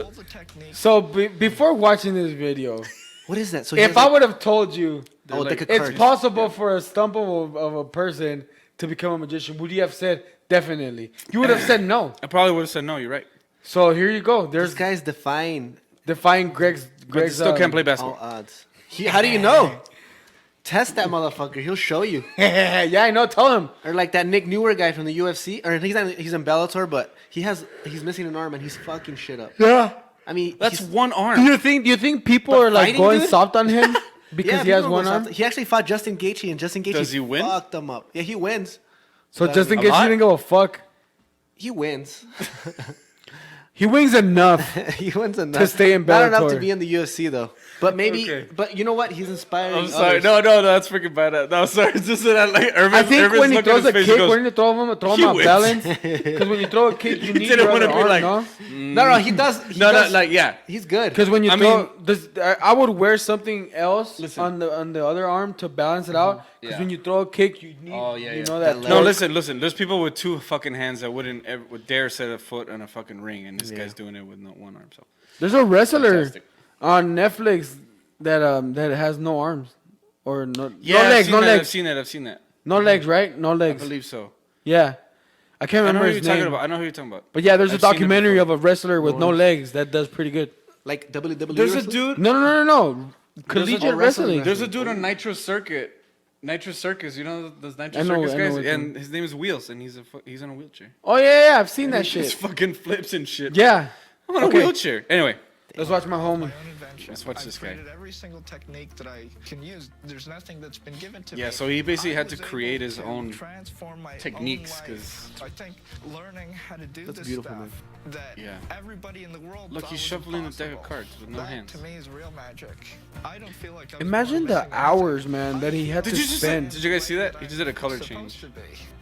So, before watching this video, What is that? So he if has, I like- would have told you Oh, like a it's card. possible for a stump of a person to become a magician, would you have said definitely? You would have said no. I probably would have said no. You're right. So here you go. This There's guy's defying Greg's. But he still can't play all basketball. odds. How do you know? Test that motherfucker. He'll show you. Yeah, I know. Tell him. Or like that Nick Newer guy from the UFC. Or he's in Bellator, but he's missing an arm and he's fucking shit up. Yeah. I mean, That's he's- one Do arm. you think people But are like fighting, going dude? soft on him because yeah, he has people one go arm? soft. He actually fought Justin Gaethje, and Justin Gaethje Does he win? fucked him up. Yeah, he wins. So just in A case lot? you didn't give a fuck, He wins. he wins enough. He wins enough To stay in Not enough to Bellator. be in the UFC though. But maybe. Okay. But you know what? He's inspiring. I'm sorry. others. No, that's freaking bad. No, sorry. It's just that I like Irvin. I think Irvin's when he looking at throws a his face, kick, he goes, when you throw "He him a wins." balance, because when you throw a kick, you need didn't your wanna other be arm, like, no? No, he does. He No, does. like yeah. He's good. Because when you I throw, mean- this, I would wear something else Listen. on the other arm to balance it out. Because Yeah. when you throw a kick, you need, Oh, yeah, you yeah. know that. That No, Torque. listen. There's people with two fucking hands that would dare set a foot on a fucking ring, and this guy's doing it with not one arm. So There's a wrestler Fantastic. on Netflix that has no arms or no yeah, legs, no legs. I've seen that. No legs, right? No I legs. believe so. Yeah. I can't I know remember who you're his talking name. about. I know who you're talking about. But yeah, there's a I've seen it documentary before. of a wrestler with no legs that does pretty good. Like WWE. There's a wrestling? dude. No. Collegiate wrestling. There's a dude on Nitro Circus. You know those Nitro I know Circus guys, which and one. his name is Wheels, and he's in a wheelchair. Oh yeah, I've seen that He just shit. fucking flips and shit. Yeah. I'm on a wheelchair. Anyway, Let's watch my homie. My own invention. Let's watch this I've guy. created every single technique that I can use. There's nothing that's been given to me. Yeah, so he basically I had to was create able his to own transform my techniques, own 'cause- life. I think learning how to do That's this beautiful, stuff man. that Yeah. everybody in the world Look, thought he's was shuffling a deck of impossible. cards with no That, hands. to me, is real magic. I don't feel like I was Imagine born the missing hours, anything. man, that he had Did to you just spend. did you guys see that? He just did a color Supposed change. to be.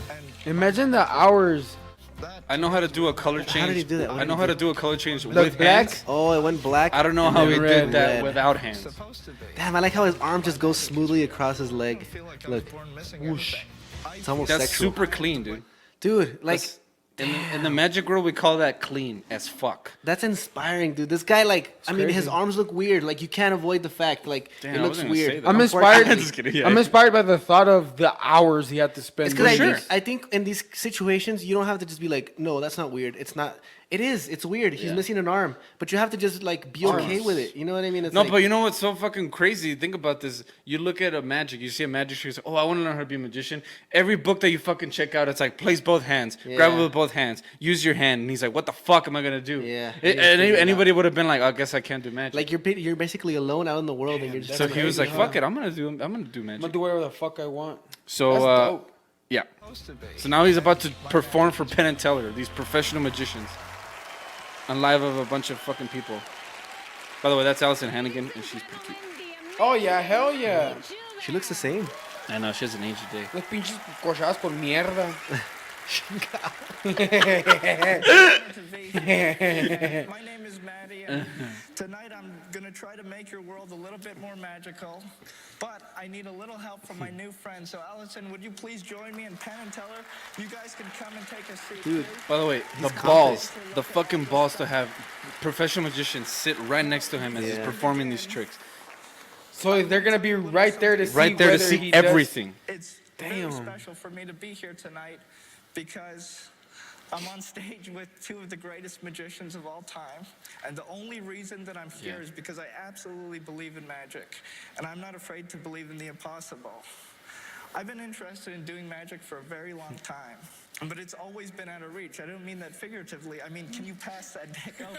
And Imagine the hours. that I know how to do a color change. How did he do that? What I did know he how do? to do a color change The with black. hands. Oh, it went black. I don't know how he then did red. that Red. without hands. supposed to be. Damn, I like how his arm just goes smoothly across his I leg. don't feel like I was Look, born missing Whoosh. anything. I it's almost That's sexual. super clean, dude. Dude, like, That's- in the magic world, we call that clean as fuck. that's inspiring, dude. This guy, like, I mean, his crazy. arms look weird. Like, you can't avoid the fact, like, Damn, it I looks wasn't gonna say weird. that. I'm inspired. Just kidding, yeah. I'm inspired by the thought of the hours he had to spend. It's because doing Sure. this. I think in these situations, you don't have to just be like, no, that's not weird. It's not. It is. It's weird. He's Yeah. missing an arm, but you have to just like be okay with it. You know what I mean? It's No, like, but you know what's so fucking crazy? Think about this. You look at a magic. You see a magic trick. You say, "Oh, I want to learn how to be a magician." Every book that you fucking check out, it's like place both hands, grab it Yeah. with both hands, use your hand. And he's like, "What the fuck am I gonna do?" Yeah. Anybody would have been like, "I guess I can't do magic." like you're basically alone out in the world, and you're just so like, he was like, crazy, "Fuck huh? it, I'm gonna do I'm magic." gonna do whatever the fuck I want. So That's dope. yeah. supposed to be. So now he's about to perform for Penn and Teller, these professional magicians, on live of a bunch of fucking people. By the way, that's Allison Hannigan, and she's pretty cute. Oh yeah, hell yeah. she looks the same. I know she has an age day. Los pinches cochadas con mierda. My name is Maddie, and tonight I'm going to try to make your world a little bit more magical, but I need a little help from my new friend. So, Allison, would you please join me in Penn and Teller? You guys can come and take a seat. Dude. please. By the way, the balls, the fucking balls to have professional magicians sit right next to him as he's Yeah. performing these tricks. So they're gonna be right there to see Right there to whether see he does- everything. It's very special for me to be here tonight because I'm on stage with two of the greatest magicians of all time. And the only reason that I'm here Yeah. is because I absolutely believe in magic. And I'm not afraid to believe in the impossible. I've been interested in doing magic for a very long time, but it's always been out of reach. I don't mean that figuratively. I mean, can you pass that deck over?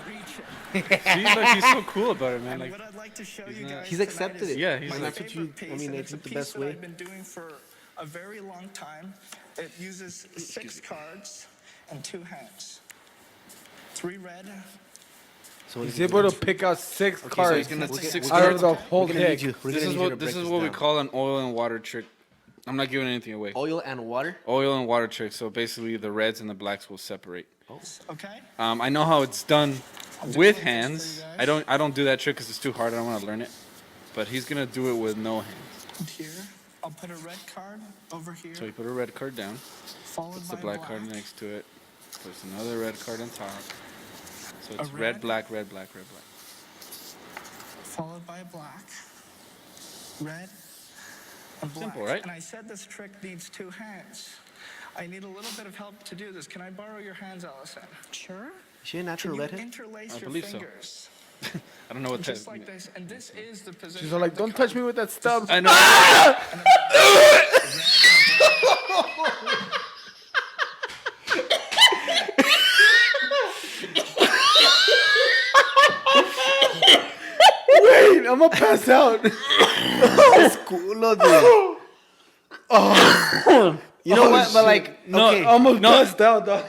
Reach it. See, like, he's so cool about it, man. And Like, what I'd like to show you guys He's tonight accepted is it. Yeah, he's my like- That's what favorite you- I piece, mean, and I it's a think the piece best that way. I've been doing for a very long time. It uses 6 cards and 2 hands. 3 red. So what He's is he able doing? to pick out 6 so cards he's gonna six out of cards. the whole We're gonna deck. need you. We're This gonna is need you to what break we down. call an oil and water trick. I'm not giving anything away. Oil and water. Oil and water trick. So basically, the reds and the blacks will separate. Okay? I know how it's done do with this hands. for you guys. I don't do that trick because it's too hard. I don't want to learn it. But he's gonna do it with no hands. And here, I'll put a red card over here, So he put a red card down. followed Puts by the black card next to it. Puts another red card on top. So it's red, red. black, red, black, red, black. followed by a black, red, and black. Simple, right? And I said this trick needs 2 hands. I need a little bit of help to do this. Can I borrow your hands, Allison? Sure. Is she a Can natural you redhead? interlace I your believe so. fingers? I don't know what that Just like this. And this is the position. She's all like, of the don't touch card. me with that stub. I know. Wait, I'm gonna pass out. Culo, dude. You know what? But like, No, okay. Almost No. passed out, dog.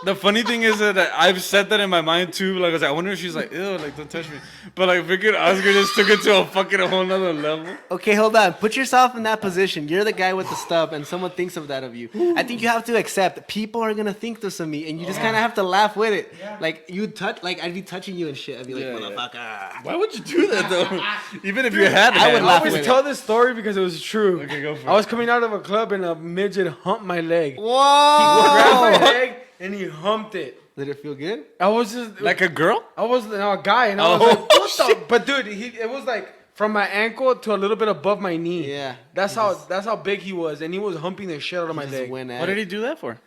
The funny thing is that I've said that in my mind too. Like I was like, I wonder if she's like, ew, like don't touch me. But like freaking Oscar just took it to a fucking whole nother level. Okay, hold on. Put yourself in that position. You're the guy with the stub, and someone thinks of that of you. I think you have to accept that people are gonna think this of me, and you just kind of have to laugh with it. Like you touch, like I'd be touching you and shit. I'd be like, Yeah, yeah. motherfucker. Why would you do that though? Even if you had I would hands. I laugh always with it. tell this story because it was true. Okay, go for I it. was coming out of a club and a midget humped my leg. He Whoa! grabbed my leg and he humped it. Did it feel good? I was just Like a girl? I was a guy and I was Oh, like, what the? But dude, it was like from my ankle to a little bit above my knee. Yeah. That's how big he was, and he was humping the shit out of my leg. What did he do that for?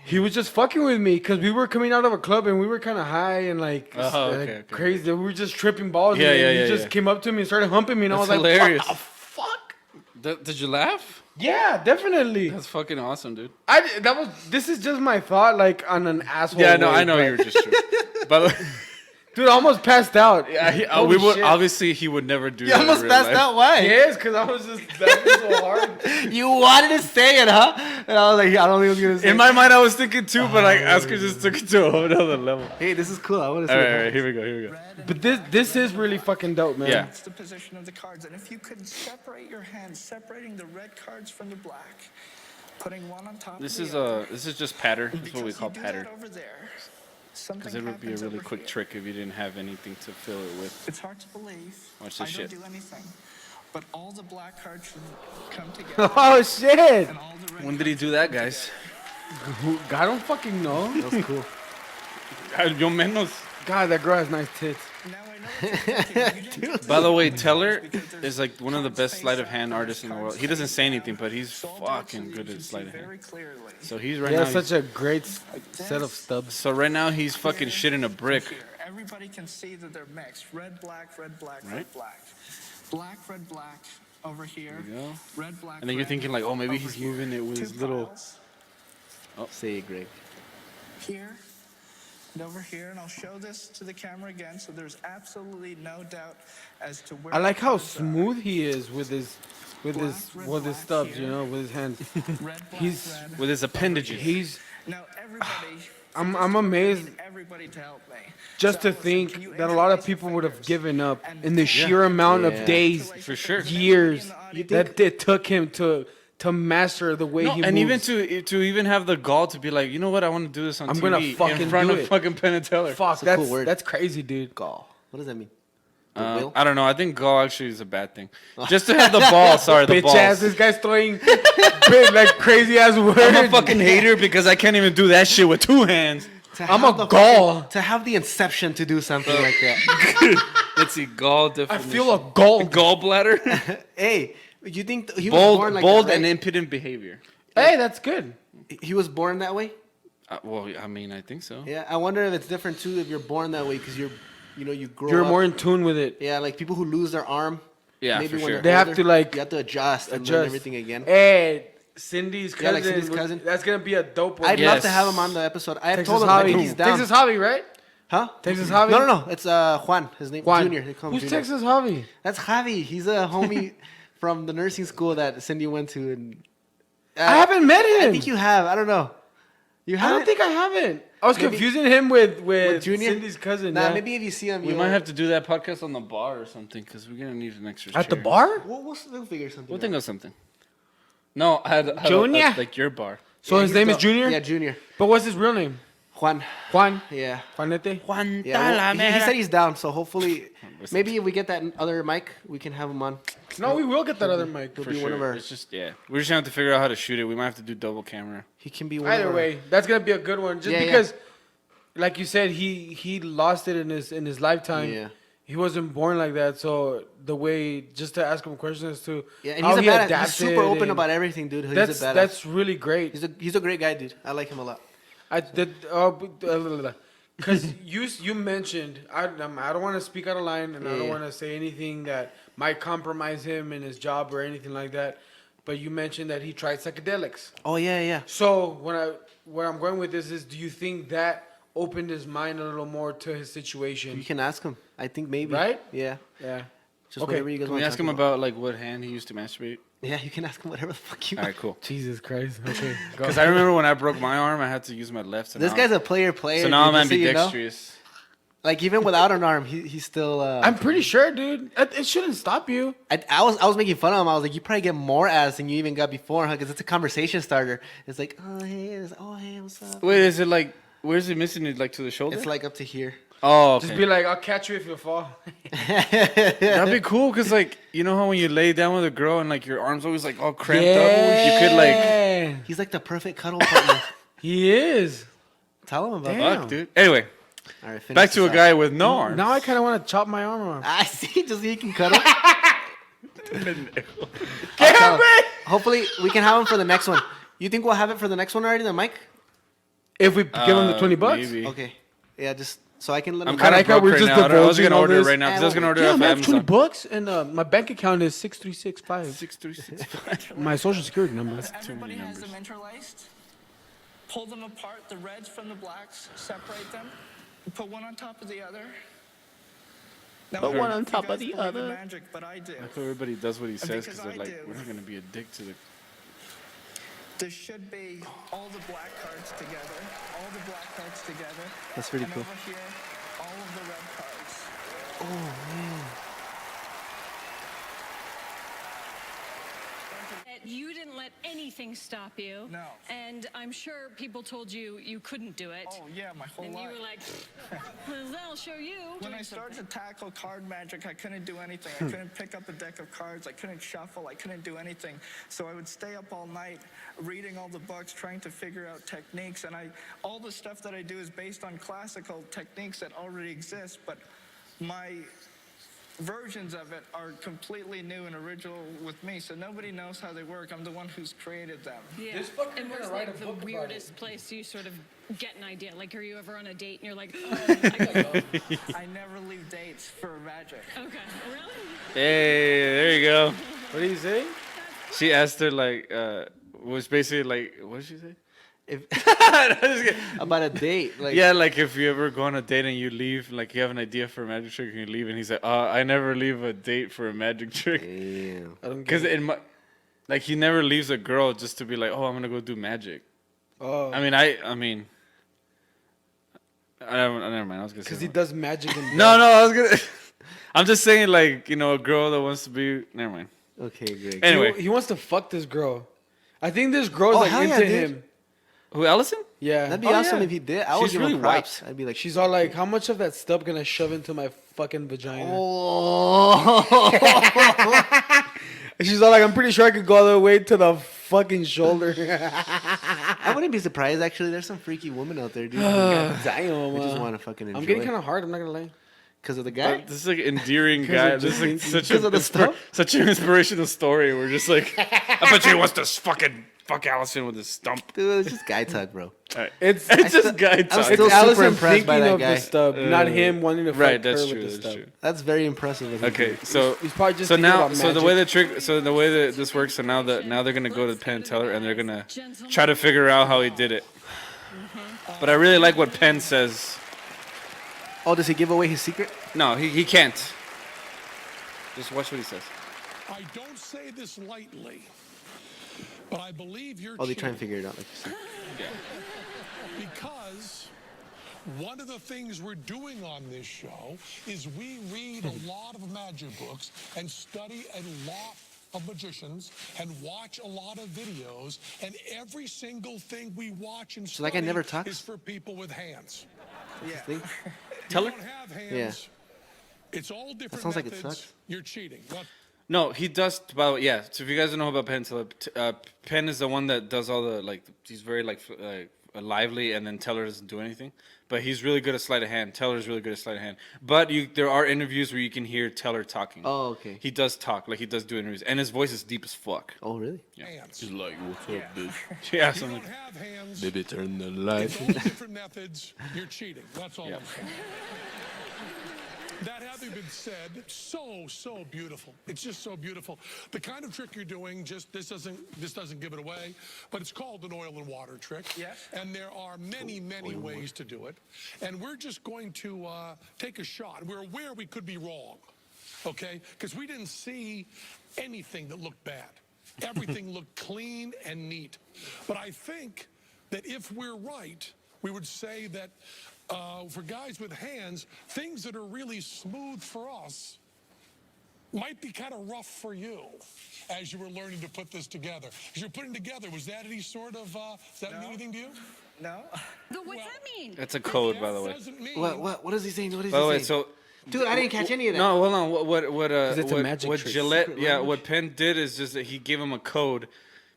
He was just fucking with me because we were coming out of a club and we were kind of high and like, okay. crazy. We were just tripping balls. Yeah, and he just came up to me and started humping me, and That's I was hilarious. like, "What the fuck?" Did you laugh? Yeah, definitely. That's fucking awesome, dude. This is just my thought, like on an asshole. Yeah, no, way, I know but- you're just true. By the way, Dude, I almost passed out. we would obviously he would never do You that. in almost real passed life. out. Why? Yes, because I was just laughing so hard. You wanted to say it, huh? And I was like, I don't think I was gonna say In it. my mind, I was thinking too, but like Oscar just took it to a whole other level. Hey, this is cool. I want to All see right, it. all right, here we go. Red and But this is really fucking dope, man. Yeah. That's the position of the cards. And if you could separate your hands, separating the red cards from the black, putting one on top This of is the other. this is just patter. That's what we Because call you do patter. that over there, Because something it would be a happens really over quick here. trick if you didn't have anything to fill it with. It's hard to believe. Watch I this shit. don't do anything. But all the black cards should come together. Oh shit! And all the red When did he cards do should that, come guys? I don't fucking know. That was cool. Yo menos. God, that girl has nice tits. together. Now I know what you're thinking. You didn't By the way, do Teller because there's is like one of the cards best face sleight of up, hand there's artists in the cards world. He doesn't face say down. anything, but he's So I'll do it so fucking that good you at can see sleight of hand. very clearly. So he's right He now. has such a great set of stubs. So right now he's fucking shitting a brick. Here, everybody can see that they're mixed. Red, black, red, black, Right. red, black. Black, red, black over here. There you go. Red, black, And then you're red thinking like, oh, maybe over he's here. moving it with Two his little. piles Say it, Greg. here and over here, and I'll show this to the camera again, so there's absolutely no doubt as to where. I like the how cards are. smooth he is with his stubs, you know, with his hands. Red, black, He's- red. With his appendages. He's Now everybody. I'm for this to amazed need everybody to help me. just So, to listen, can think you that a lot of interlace your people would have fingers given up and in the tell sheer amount Yeah. of days, Interlace For your sure. fingers. years Everybody in the audience- that it took him to master the way No, he and moves. even to even have the gall to be like, you know what, I want to do this on I'm TV gonna in fucking front do of it. fucking Penn and Teller. Fuck, a that's cool word. that's crazy, dude. Gall. What does that mean? Will? I don't know. I think gall actually is a bad thing. Just to have the ball. Sorry, the Bitch balls. ass, this guy's throwing big, like crazy ass words. I'm a fucking hater because I can't even do that shit with two hands. I'm have a the gall. To have the inception to do something like that. Let's see, gall I definition. feel a gall. gallbladder. Hey, you think he was born bold, like bold, that, and right? impudent behavior. Hey, that's good. He was born that way? Well, I mean, I think so. Yeah, I wonder if it's different too if you're born that way because you grow You're up. more in tune with it. Yeah, like people who lose their arm. Yeah, maybe for when sure. they're They have older, to, like, you have to adjust and learn Adjust everything again. Hey, Cindy's cousin. Yeah, like Cindy's cousin. That's gonna be a dope one. I'd love Yes. to have him on the episode. I have Texas told him I Hobby. think he's down. Texas Hobby, right? Huh? Texas Hobby. No. It's Juan. His name Juan. Junior. They call him Who's Junior. Texas Hobby? That's Javi. He's a homie from the nursing school that Cindy went to. And I haven't met him. I think you have. I don't know. You I haven't? don't think I haven't. I was Maybe- confusing him with Junior? Cindy's cousin. Nah, yeah. maybe if you see him, We might have to do that podcast on the bar or something because we're gonna need an extra. At the chair. bar. We'll figure something. We'll out. think of something. No, I had Junior? like your bar. So Yeah, his he's name is dope. Junior. Yeah, Junior. But what's his real name? Juan. Juan. Yeah. Juanete. Juan Yeah. He said he's down, so hopefully, maybe if we get that other mic, we can have him on. No, we will get that other mic. He'll For be sure. one of our. It's just we're just gonna have to figure out how to shoot it. We might have to do double camera. He can be one. Either of our, way, that's gonna be a good one. Just Yeah, yeah. because, like you said, he lost it in his lifetime. Yeah. He wasn't born like that, so the way just to ask him questions to Yeah, and how he's a he badass. He's adapted super open and- about everything, dude. He's That's a badass. that's really great. He's a great guy, dude. I like him a lot. I did because you mentioned I don't want to speak out of line and I don't Yeah. want to say anything that might compromise him in his job or anything like that. But you mentioned that he tried psychedelics. Oh yeah, yeah. So where I'm going with this is, do you think that opened his mind a little more to his situation? You can ask him. I think maybe. Right? Yeah. Yeah. Just Okay. whatever you guys Can want we to ask him about like what hand he used to masturbate? Yeah, you can ask him whatever the fuck you All want. right, cool. Jesus Christ. Okay. Go. Because I remember when I broke my arm, I had to use my left. So This now, guy's a player. so now I'm dude, just so you know. ambidextrous. Like even without an arm, he's still. I'm pretty sure, dude. It shouldn't stop you. I was making fun of him. I was like, you probably get more ass than you even got before, huh? Because it's a conversation starter. It's like, oh hey, what's up? Wait, is it like where's it missing it like to the shoulder? It's like up to here. oh, okay. Just be like, I'll catch you if you fall. That'd be cool because like you know how when you lay down with a girl and like your arms always like all cramped up, you could like He's like the perfect cuddle partner. He is. Tell him about Damn. it. fuck, dude. Anyway, All right, finish back to this a off. guy with no arms. Now I kind of want to chop my arm off. I see, just so you can cuddle. Hopefully, we can have him for the next one. You think we'll have it for the next one already, the mic? If we give him the $20. Maybe. Okay. Yeah, just so I can let him. I'm kind of like how broke we're right just now. I was divulging gonna all order it this. right now because I was gonna order it Yeah, off man, Amazon. $20, and my bank account is 6365. 6365. My social security number. Everybody has them interlaced. Pull them apart, the reds from the blacks, separate them, and put one on top of the other. Now, Put one on you top of guys the believe in other. Magic, but I do. I hope everybody does what he says because because they're I like, do. we're not gonna be a dick to the. There should be all the black cards together, all the black cards together. That's pretty and cool. over here, all of the red cards. Oh man. You didn't let anything stop you. No. And I'm sure people told you you couldn't do it. Oh yeah, my whole And life. you were like, well, I'll show you. When I started to tackle card magic, I couldn't do anything. I couldn't pick up a deck of cards. I couldn't shuffle. I couldn't do anything. So I would stay up all night reading all the books, trying to figure out techniques. And all the stuff that I do is based on classical techniques that already exist, but my versions of it are completely new and original with me. So nobody knows how they work. I'm the one who's created them. Yeah. This fucker's And gonna where's write like a the book about weirdest it. place you sort of get an idea? Like, are you ever on a date and you're like, oh, I gotta go. I never leave dates for magic. Okay, really? Hey, there you go. What did he say? She asked her like, was basically like, what did she say? If No, just kidding. about a date, like Yeah, like if you ever go on a date and you leave, like you have an idea for a magic trick and you leave, and he's like, I never leave a date for a magic trick. Damn. I don't get Because it. in my, like he never leaves a girl just to be like, oh, I'm gonna go do magic. Oh, I mean, I never mind. I was gonna say because he something. does magic and No, I was gonna. I'm just saying, like, you know, a girl that wants to be. Never mind. Okay, great. Anyway, He wants to fuck this girl. I think this girl's Oh, like hell into yeah, dude. him. who? Allison? Yeah. That'd be Oh, awesome yeah. if he did. I would She's give really him props. white. I'd be like, She's all like, how much of that stub can I shove into my fucking vagina? oh. And she's all like, I'm pretty sure I could go all the way to the fucking shoulder. I wouldn't be surprised. Actually, there's some freaky women out there, dude. Damn. We just want to fucking enjoy. I'm getting kind of hard. I'm not gonna lie. because of the guy. This is like endearing guy. of This is like just such because of the stuff? such an inspirational story. We're just like, I bet you he wants to fucking fuck Allison with his stump. Dude, it's just guy talk, bro. All right. It's It's just still- guy I'm talk. still it's super Allison impressed by thinking that of guy. the stub, not him wanting to fuck Right, her that's with true. the That's stub. true. That's very impressive. of him. Okay, so He's probably just so thinking now about so the magic. way the trick so the way that this works, so now they're gonna go to Penn and Teller and they're gonna try to figure out how he did it. But I really like what Penn says. Oh, does he give away his secret? No, he can't. Just watch what he says. I don't say this lightly, but I believe you're Oh, they try and cheating figure it out, like you said. because one of the things we're doing on this show is we read a lot of magic books and study a lot of magicians and watch a lot of videos, and every single thing we watch and So study that guy never talks? is for people with hands. Think? Teller? You don't have hands. It's all different sounds like it methods. sucks. You're cheating. What? No, he does. By the way, yeah. So if you guys don't know about Penn, Penn is the one that does all the like. He's very like lively, and then Teller doesn't do anything. But he's really good at sleight of hand. Teller's really good at sleight of hand. But there are interviews where you can hear Teller talking. Oh, okay. He does talk, like he does do interviews, and his voice is deep as fuck. Oh, really? Hands. He's like, "What's up, bitch?" Yeah, You something. don't have hands. Maybe turn the It's light. all different methods. You're cheating. That's all Yeah. I'm saying. That having been said, so beautiful. It's just so beautiful. The kind of trick you're doing, just this doesn't give it away, but it's called an oil and water trick. Yes. And there are many ways to do it. And we're just going to take a shot. We're aware we could be wrong, okay? Because we didn't see anything that looked bad. Everything looked clean and neat. But I think that if we're right, we would say that for guys with hands, things that are really smooth for us might be kind of rough for you as you were learning to put this together. As you're putting together, was that any sort of, does that mean anything to you? No? But what's that mean? That's a code, by the way. Doesn't mean What is he saying? What is By the he way, saying? so Dude, I didn't catch any of that. no, hold on. What it's a magic what trick. Gillette? Secret Yeah, language? what Penn did is just that he gave him a code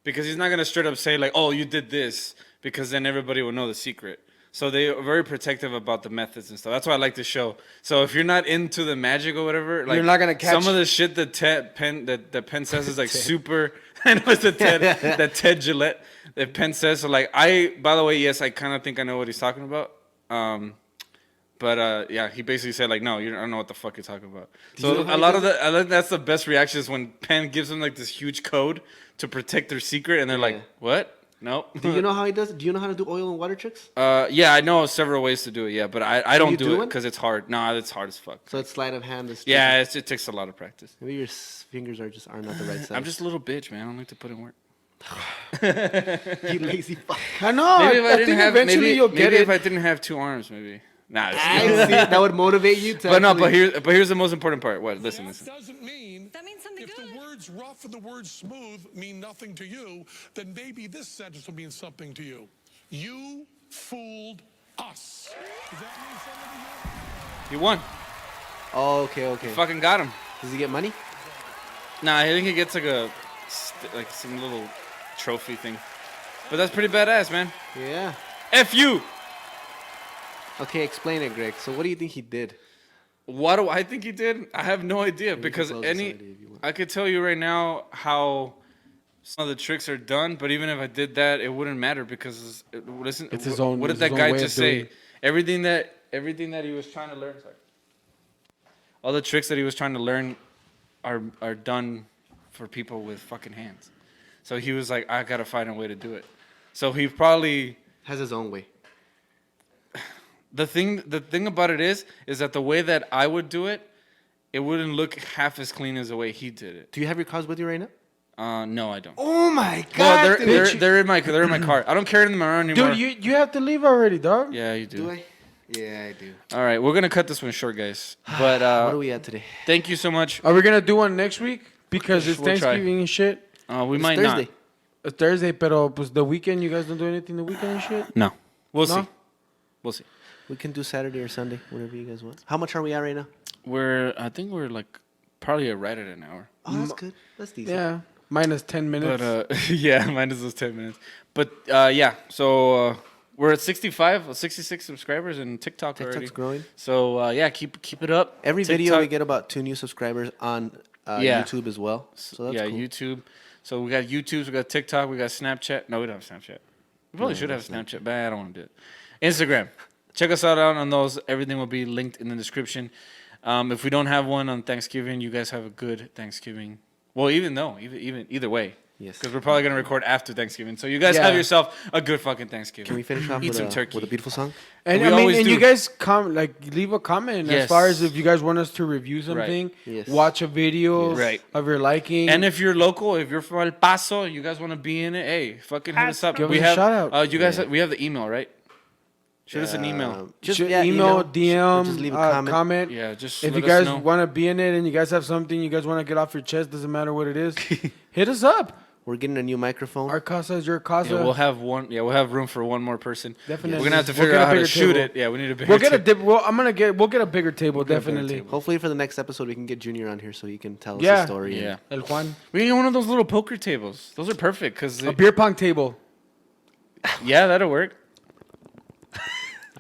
because he's not gonna straight up say like, "Oh, you did this," because then everybody will know the secret. So they are very protective about the methods and stuff. That's why I like the show. So if you're not into the magic or whatever, like You're not gonna catch- some of the shit that Penn says is like super. I know it's that Ted Gillette that Penn says. So like by the way, yes, I kind of think I know what he's talking about. But yeah, he basically said like, no, you don't know what the fuck you're talking about. So a lot of I think that's the best reaction is when Penn gives them like this huge code to protect their secret, and they're like, what? No. Do you know how he does it? Do you know how to do oil and water tricks? Yeah, I know several ways to do it. Yeah, but I don't do do it it? because it's hard. No, it's hard as fuck. So it's sleight of hand. Yeah, it takes a lot of practice. Maybe your fingers are not the right size. I'm just a little bitch, man. I don't like to put in work. You lazy fuck. I know. I think eventually you'll get maybe it. if I didn't have 2 arms, maybe. Nah. I see. That would motivate you to. But no, actually- but here's the most important part. What? Listen. That doesn't mean That means something if good. the words rough and the words smooth mean nothing to you, then maybe this sentence will mean something to you. You fooled us. Does that mean something to you? He won. Oh, okay. Fucking got him. Does he get money? Nah, I think he gets like some little trophy thing. But that's pretty badass, man. Yeah. F you. Okay, explain it, Greg. So what do you think he did? What do I think he did? I have no idea because close this idea if you want. I could tell you right now how some of the tricks are done, but even if I did that, it wouldn't matter because listen. It's his own- What did it's that his own guy way of just say? doing- Everything that he was trying to learn. Sorry. All the tricks that he was trying to learn are done for people with fucking hands. So he was like, I gotta find a way to do it. So he probably. Has his own way. The thing about it is that the way that I would do it, it wouldn't look half as clean as the way he did it. Do you have your cars with you right now? No, I don't. Oh my Well, god! they're in my car. I don't carry them around anymore. Dude, you have to leave already, dog. Yeah, you do. Do I? Yeah, I do. All right, we're gonna cut this one short, guys. But What are we at today? thank you so much. Are we gonna do one next week? Because it's We'll try. Thanksgiving and shit. We It's might Thursday. It's Thursday, pero pues the weekend, you guys don't do anything the weekend and shit? not. No, we'll No? see. We'll see. We can do Saturday or Sunday, whatever you guys want. How much are we at right now? I think we're like probably right at an hour. Oh, that's good. That's decent. Yeah. Minus 10 minutes. But yeah, minus those 10 minutes. But yeah, so we're at 66 subscribers and TikTok TikTok's already. growing. So yeah, keep it up. Every video TikTok- we get about 2 new subscribers on Yeah. YouTube as well. So that's yeah, cool. YouTube. So we got YouTube, we got TikTok, we got Snapchat. No, we don't have Snapchat. We probably should have Snapchat, but I don't want to do it. Instagram. Check us out on those. Everything will be linked in the description. If we don't have one on Thanksgiving, you guys have a good Thanksgiving. Well, even either way. Yes. Because we're probably gonna record after Thanksgiving. So you guys Yeah. have yourself a good fucking Thanksgiving. Can we finish off Eat with some a, turkey. with a beautiful song? And We I mean, always and do. you guys leave a comment as Yes. far as if you guys want us to review something, Yes. watch a video Right. of your liking. And if you're local, if you're from El Paso, you guys want to be in it, hey, fucking hit us up. Give we us a have, shout out. you guys, we have the email, right? Shoot us an email. Just email, or DM, just leave a comment. Yeah, just If let you us guys know. want to be in it and you guys have something you guys want to get off your chest, doesn't matter what it is, hit us up. We're getting a new microphone. Our casa is your casa. Yeah, we'll have one. Yeah, we'll have room for one more person. Definitely. We're gonna have to We'll figure get a out how to bigger shoot table. it. Yeah, we need a bigger. We'll get a table. we'll get a bigger table, get a bigger definitely. table. Hopefully for the next episode we can get Junior on here so he can tell us Yeah. the story. Yeah, El Juan. we need one of those little poker tables. Those are perfect because A beer pong table. yeah, that'll work.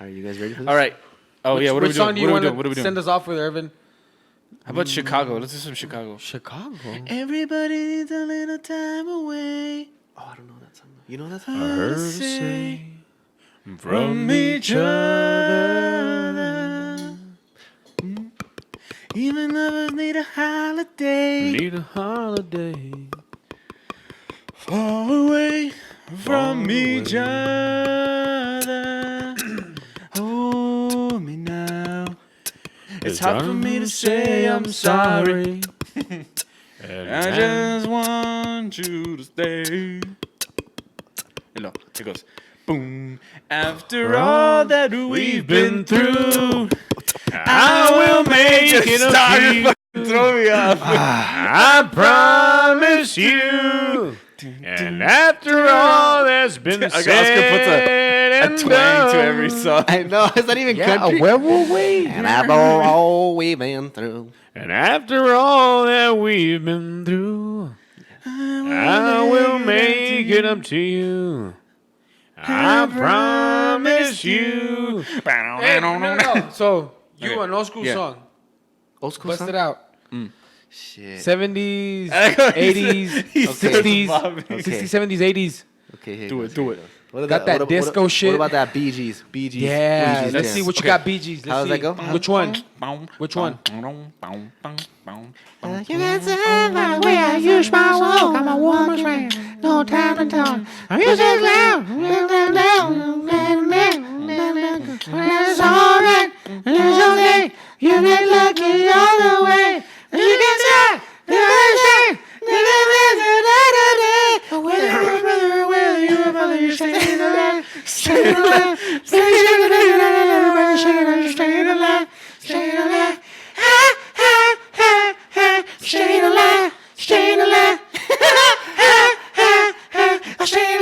Are you guys ready for this? All right. Oh yeah, what are we Which song doing? do you What are we want doing? What are we to doing? send us off with, Irvin? How about Chicago? Let's do some Chicago. Chicago. Everybody needs a little time away. Oh, I don't know that song. You know that song? Heard her say From each other. Even lovers need a holiday. need a holiday. Far away from each other. Hold me now. It's hard for me to say I'm sorry. I just want you to stay. Hello, it goes. Boom. After all that we've been through, I will make it up to you. Throw me off. I promise you. And after all that's been Oscar puts a twang to every song. I know. It's not even Yeah, country. where will we? And after all we've been through. And after all that we've been through, I will make it up to you. I promise you. Hey, no. So, you Okay. an old school Yeah. song. Old school Bust song? it out. Shit. 70s, He 80s, said 60s, Bobby. 60s, 70s, 80s. Okay, here Do goes, it, do here it. goes. What Got that disco shit. What about that Bee Gees? Bee Gees. Yeah, Bee Gees let's jam. see what you Okay. got, Bee Gees. Let's How does see. that go? Which one? Which one? You can tell by the way I use my walk. I'm a woman's man, no time to talk. I'm using loud. It's alright, it's okay. You get lucky all the way. You can tell, whether you're a brother, you're staying alive. Staying alive. Staying alive. Staying alive. Staying alive. Staying alive, staying alive. I'm staying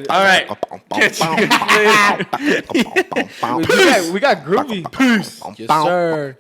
All right. Catch you guys later. We got groovy. Yes, sir.